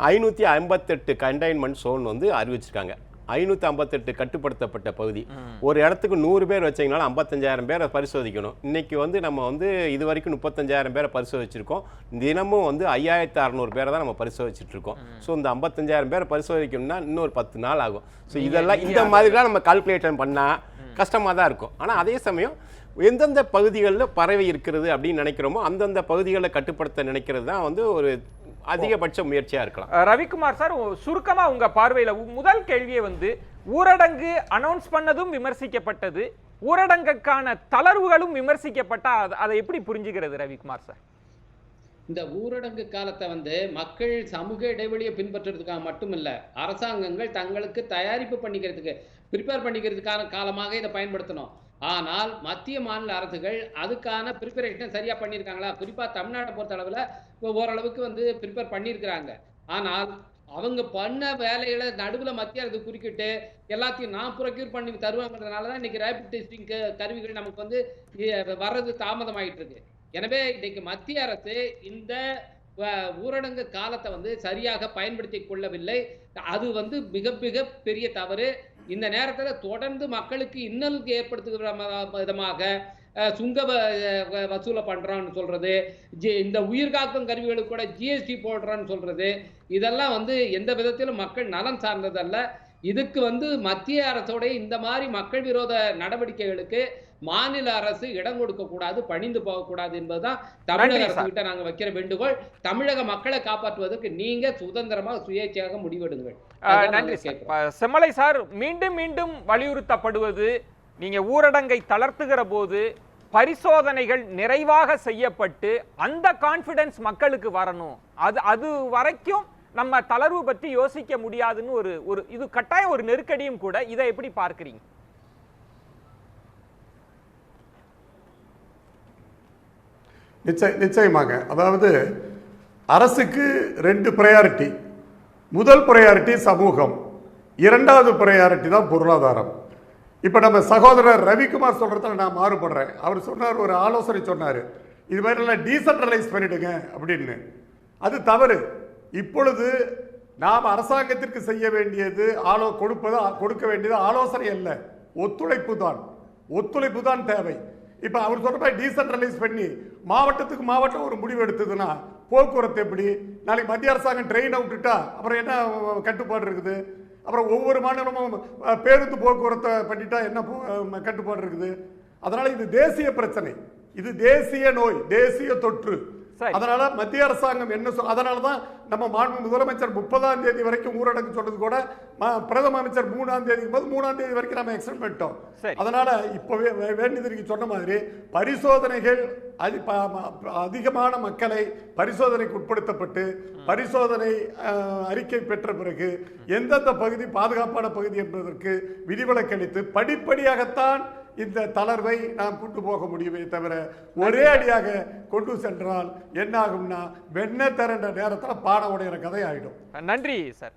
Speaker 3: 558 கண்டெய்ன்மெண்ட் சோன் வந்து அறிவிச்சிருக்காங்க. 558 கட்டுப்படுத்தப்பட்ட பகுதி. ஒரு இடத்துக்கு 100 பேர் வச்சிங்கனாலும் 55,000 பேரை பரிசோதிக்கணும். இன்னைக்கு வந்து நம்ம வந்து இது வரைக்கும் 35,000 பேரை பரிசோதிச்சிருக்கோம். தினமும் வந்து 5,600 பேரை தான் நம்ம பரிசோதிச்சுட்டு இருக்கோம். ஸோ இந்த 55,000 பேரை பரிசோதிக்கணும்னா இன்னொரு 10 நாள் ஆகும். ஸோ இதெல்லாம் இந்த மாதிரிலாம் நம்ம கால்குலேஷன் பண்ணால் கஷ்டமாக தான் இருக்கும். ஆனால் அதே சமயம் எந்தெந்த பகுதிகளில் பரவி இருக்கிறது அப்படின்னு நினைக்கிறோமோ அந்தந்த பகுதிகளை கட்டுப்படுத்த நினைக்கிறது தான் வந்து ஒரு அதிகபட்ச முயற்சியா இருக்கலாம்.
Speaker 1: ரவிக்குமார் சார், சுருக்கமா உங்க பார்வையில முதல் கேள்வியை வந்து, ஊரடங்கு அனௌன்ஸ் பண்ணதும் விமர்சிக்கப்பட்டது, ஊரடங்குக்கான தளர்வுகளும் விமர்சிக்கப்பட்டா அதை எப்படி புரிஞ்சுக்கிறது ரவிக்குமார் சார்?
Speaker 4: இந்த ஊரடங்கு காலத்தை வந்து மக்கள் சமூக இடைவெளியை பின்பற்றுறதுக்காக மட்டுமில்ல, அரசாங்கங்கள் தங்களுக்கு தயாரிப்பு பண்ணிக்கிறதுக்கு ப்ரிப்பேர் பண்ணிக்கிறதுக்கான காலமாக இதை பயன்படுத்தணும். ஆனால் மத்திய மாநில அரசுகள் அதுக்கான ப்ரிப்பரேஷனை சரியா பண்ணியிருக்காங்களா? குறிப்பா தமிழ்நாட்டை பொறுத்த அளவில் இப்போ ஓரளவுக்கு வந்து ப்ரிப்பேர் பண்ணியிருக்கிறாங்க. ஆனால் அவங்க பண்ண வேலைகளை நடுவில் மத்திய அரசு குறுக்கிட்டு எல்லாத்தையும் நான் ப்ரொக்யூர் பண்ணி தருவாங்கிறதுனால தான் இன்னைக்கு ரேபிட் டெஸ்டிங் கருவிகள் நமக்கு வந்து வர்றது தாமதமாயிட்டு இருக்கு. எனவே இன்னைக்கு மத்திய அரசு இந்த ஊரடங்கு காலத்தை வந்து சரியாக பயன்படுத்தி கொள்ளவில்லை. அது வந்து மிக மிக பெரிய தவறு. இந்த நேரத்தில் தொடர்ந்து மக்களுக்கு இன்னலுக்கு ஏற்படுத்துகிற விதமாக சுங்க வசூலை பண்றான்னு சொல்றது, இந்த உயிர்காக்கும் கருவிகளுக்கு கூட GST போடுறான்னு சொல்றது, இதெல்லாம் வந்து எந்த விதத்திலும் மக்கள் நலன் சார்ந்ததல்ல. இதுக்கு வந்து மத்திய அரசோட இந்த மாதிரி மக்கள் விரோத நடவடிக்கைகளுக்கு மாநில அரசு இடம் கொடுக்க கூடாது, பணிந்து போகக்கூடாது என்பதுதான் தமிழக அரசு கிட்ட நாங்க வைக்கிற வேண்டுகோள். தமிழக மக்களை காப்பாற்றுவதற்கு நீங்க சுதந்திரமாக சுயேட்சையாக முடிவெடுங்கள்.
Speaker 1: நன்றி. செம்மலை சார், மீண்டும் மீண்டும் வலியுறுத்தப்படுவது, நீங்க ஊரடங்கை தளர்த்துகிற போது பரிசோதனைகள் நிறைவாக செய்யப்பட்டு அந்த கான்ஃபிடன்ஸ் மக்களுக்கு வரணும். அது வரைக்கும் நம்ம தளர்வு பற்றி யோசிக்க முடியாதுன்னு ஒரு இது கட்டாயம் ஒரு நெருக்கடியும் கூட. இதை எப்படி பார்க்கிறீங்க?
Speaker 5: நிச்சயமாக. அதாவது அரசுக்கு 2 ப்ரையாரிட்டி. முதல் ப்ரையாரிட்டி சமூகம், இரண்டாவது ப்ரையாரிட்டி தான் பொருளாதாரம். இப்போ நம்ம சகோதரர் ரவிக்குமார் சொல்றதுல நான் மாறுபடுறேன். அவர் சொன்னார், ஒரு ஆலோசனை சொன்னார், இது மாதிரிலாம் டீசென்ட்ரலைஸ் பண்ணிடுங்க அப்படின்னு. அது தவறு. இப்பொழுது நாம் அரசாங்கத்திற்கு செய்ய வேண்டியது கொடுக்க வேண்டியது ஆலோசனை அல்ல, ஒத்துழைப்பு தான் தேவை. இப்ப அவர் சொல்ற மாதிரி டீசென்ட்ரலைஸ் பண்ணி மாவட்டத்துக்கு மாவட்டம் ஒரு முடிவு எடுத்ததுன்னா போக்குவரத்து எப்படி? நாளைக்கு மத்திய அரசாங்கம் ட்ரெயின் விட்டுட்டா அப்புறம் என்ன கட்டுப்பாடு இருக்குது? அப்புறம் ஒவ்வொரு மாநிலமும் பேருந்து போக்குவரத்தை பண்ணிட்டா என்ன கட்டுப்பாடு இருக்குது? அதனால இது தேசிய பிரச்சனை, இது தேசிய நோய், தேசிய தொற்று. அதனால மத்திய அரசாங்கம் என்ன அதனாலதான் நம்ம மாண்பு முதலமைச்சர் 30ஆம் தேதி வரைக்கும் ஊரடங்கு சொன்னது கூட பிரதம அமைச்சர் 3ஆம் தேதி வரைக்கும் நம்ம எக்ஸ்டெண்ட் பண்ணிட்டோம். அதனால இப்பவே வேண்டியது சொன்ன மாதிரி பரிசோதனைகள் அதிகமான மக்களை பரிசோதனைக்கு உட்படுத்தப்பட்டு பரிசோதனை அறிக்கை பெற்ற பிறகு எந்தெந்த பகுதி பாதுகாப்பான பகுதி என்பதற்கு விதிவிலக்களித்து படிப்படியாகத்தான் இந்த தளர்வை நாம் கொண்டு போக முடியுமே தவிர ஒரே அடியாக கொண்டு சென்றால் என்ன ஆகும்னா வெண்ண திரண்ட நேரத்தில் பாட உடையிற கதை ஆயிடும்.
Speaker 1: நன்றி சார்.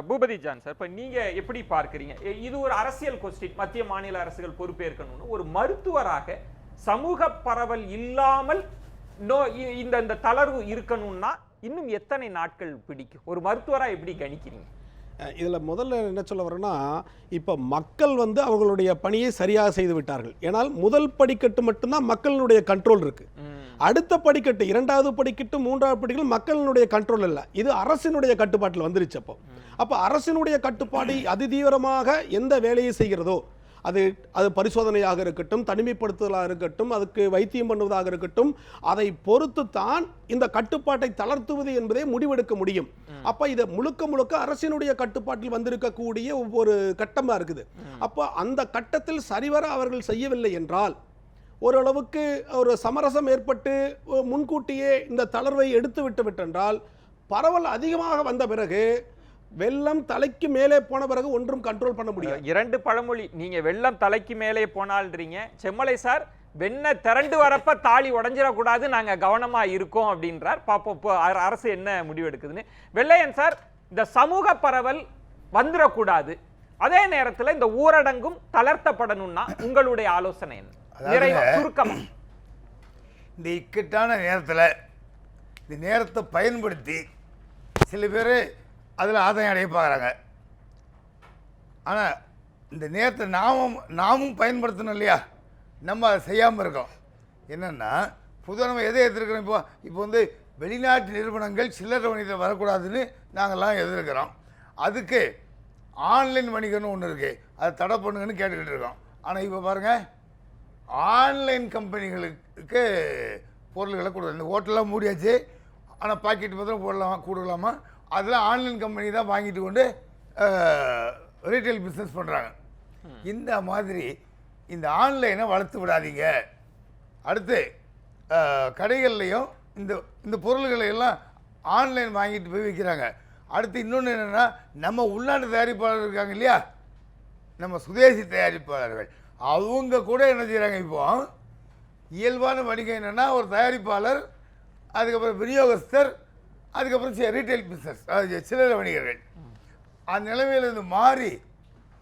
Speaker 1: பூபதி ஜான் சார், இப்ப நீங்க எப்படி பார்க்கிறீங்க? இது ஒரு அரசியல் கொஸ்டின். மத்திய மாநில அரசுகள் பொறுப்பேற்கணும்னு ஒரு மருத்துவராக சமூக பரவல் இல்லாமல் இந்த தளர்வு இருக்கணும்னா இன்னும் எத்தனை நாட்கள் பிடிக்கும்? ஒரு மருத்துவரா எப்படி கணிக்கிறீங்க?
Speaker 6: இதில் முதல்ல என்ன சொல்ல வரேன்னா, இப்போ மக்கள் அவங்களுடைய பணியை சரியாக செய்து விட்டார்கள். ஏனால் முதல் படிக்கட்டு மட்டும்தான் மக்களுடைய கண்ட்ரோல் இருக்கு. அடுத்த படிக்கட்டு, 2வது படிக்கட்டு, 3வது படிக்கட்டு மக்களுடைய கண்ட்ரோல் இல்லை. இது அரசினுடைய கட்டுப்பாட்டில் வந்துருச்சு. அப்போ அரசினுடைய கட்டுப்பாடு அதிதீவிரமாக எந்த வேலையை செய்கிறதோ, அது பரிசோதனையாக இருக்கட்டும், தனிமைப்படுத்துதலாக இருக்கட்டும், அதுக்கு வைத்தியம் பண்ணுவதாக இருக்கட்டும், அதை பொறுத்து தான் இந்த கட்டுப்பாட்டை தளர்த்துவது என்பதை முடிவெடுக்க முடியும். அப்ப இது முழுக்க அரசினுடைய கட்டுப்பாட்டில் வந்திருக்கக்கூடிய ஒவ்வொரு கட்டமா இருக்குது. அப்ப அந்த கட்டத்தில் சரிவர அவர்கள் செய்யவில்லை என்றால், ஓரளவுக்கு ஒரு சமரசம் ஏற்பட்டு முன்கூட்டியே இந்த தளர்வை எடுத்து விட்டென்றால், பரவல் அதிகமாக வந்த பிறகு வெள்ளம் தலைக்கு மேலே போன பிறகு ஒன்றும் கண்ட்ரோல் பண்ண முடியும்.
Speaker 1: 2 பழமொழி. நீங்க வெள்ளம் தலைக்கு மேலே போனால்ன்றீங்க. செம்மலை சார் வெண்ண திரண்டு வரப்ப தாலி உடைஞ்சிடக்கூடாது, நாங்க கவனமா இருக்கோம் அப்படின்றார். பாப்போம் அரசு என்ன முடிவு எடுக்குதுன்னு. வெள்ளையன் சார், இந்த சமூக பரவல் வந்துடக்கூடாது, அதே நேரத்தில் இந்த ஊரடங்கும் தளர்த்தப்படணும்னா உங்களுடைய ஆலோசனை என்ன? சுருக்கமா
Speaker 7: இந்த இக்கட்டான நேரத்தில் இந்த நேரத்தை பயன்படுத்தி சில பேர் அதில் ஆதாயம் அடைய பார்க்குறாங்க. ஆனால் இந்த நேரத்தை நாமும் பயன்படுத்தணும் இல்லையா? நம்ம அதை செய்யாமல் இருக்கோம். என்னென்னா பொதுவாக நம்ம எதை எதிர்க்கிறோம்? இப்போ வெளிநாட்டு நிறுவனங்கள் சில்லறை வணிகத்தில் வரக்கூடாதுன்னு நாங்கள்லாம் எதிர்க்கிறோம். அதுக்கு ஆன்லைன் வணிகம்னு ஒன்று இருக்குது, அதை தடை பண்ணுங்கன்னு கேட்டுக்கிட்டு இருக்கோம். ஆனால் இப்போ பாருங்கள், ஆன்லைன் கம்பெனிகளுக்கு பொருள்களை கொடுக்குறது. இந்த ஹோட்டல்லாம் மூடியாச்சு, ஆனால் பாக்கெட் மாத்திரம் கொடுக்கலாமா? அதெல்லாம் ஆன்லைன் கம்பெனி தான் வாங்கிட்டு கொண்டு ரீட்டைல் பிஸ்னஸ் பண்ணுறாங்க. இந்த மாதிரி இந்த ஆன்லைனை வளர்த்து விடாதீங்க. அடுத்து கடைகள்லையும் இந்த பொருள்களை எல்லாம் ஆன்லைன் வாங்கிட்டு போய் விற்கிறாங்க. அடுத்து இன்னொன்று என்னென்னா, நம்ம உள்நாட்டு தயாரிப்பாளர் இருக்காங்க இல்லையா, நம்ம சுதேசி தயாரிப்பாளர்கள், அவங்க கூட என்ன செய்கிறாங்க? இப்போ இயல்பான வணிகம் என்னென்னா, ஒரு தயாரிப்பாளர், அதுக்கப்புறம் விநியோகஸ்தர், அதுக்கப்புறம் ரீட்டைல் பிஸ்னஸ், சில்லறை வணிகர்கள். அந்த நிலைமையிலிருந்து மாறி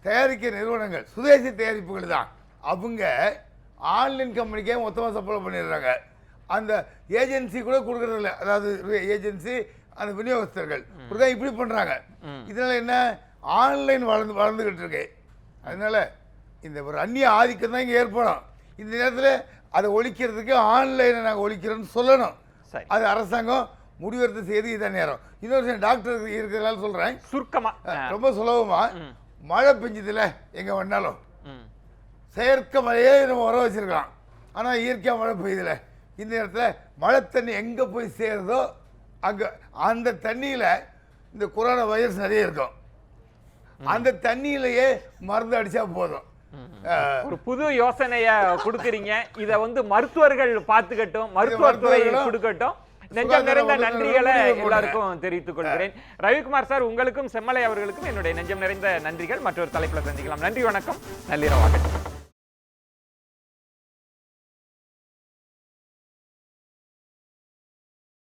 Speaker 7: தயாரிக்கிற நிறுவனங்கள் சுதேசி தயாரிப்புகள் தான். அவங்க ஆன்லைன் கம்பெனிக்கே மொத்தமாக சப்ளை பண்ணிடுறாங்க. அந்த ஏஜென்சி கூட கொடுக்குறதில்ல. அதாவது ஏஜென்சி, அந்த விநியோகஸ்தர்கள் கொடுத்தா இப்படி பண்ணுறாங்க. இதனால் என்ன, ஆன்லைன் வளர்ந்துக்கிட்டு இருக்கு. அதனால் இந்த ஒரு அந்நிய ஆதிக்கம் தான் இங்கே ஏற்படும். இந்த நேரத்தில் அதை ஒழிக்கிறதுக்கு ஆன்லைனை நாங்கள் ஒழிக்கிறோன்னு சொல்லணும். அது அரசாங்கம் முடிவெடுத்து செய்து இதான் நேரம். இன்னொரு டாக்டர் இருக்கிறதால சொல்கிறேன்
Speaker 1: சுருக்கமாக,
Speaker 7: ரொம்ப சுலபமா. மழை பெஞ்சதில்ல எங்கே வேணாலும் செயற்கை மழையே நம்ம வர வச்சுருக்கலாம், ஆனால் இயற்கையாக மழை பெய்யுதில்ல. இந்த நேரத்தில் மழை தண்ணி எங்கே போய் சேருதோ அங்கே அந்த தண்ணியில் இந்த கொரோனா வைரஸ் நிறைய இருக்கும். அந்த தண்ணியிலேயே மருந்து அடித்தா போதும்.
Speaker 1: ஒரு புது யோசனையை கொடுக்குறீங்க. இதை மருத்துவர்கள் பார்த்துக்கட்டும், மருத்துவத்துறை கொடுக்கட்டும். நெஞ்சம் நிறைந்த நன்றிகளை எல்லாருக்கும் தெரிவித்துக் கொள்கிறேன். ரவிக்குமார் சார், உங்களுக்கும் செம்மலை அவர்களுக்கும் என்னுடைய நெஞ்சம் நிறைந்த நன்றிகள். மற்றொரு தலைப்புல சந்திக்கலாம். நன்றி, வணக்கம், நள்ளிரவாகட்டும்.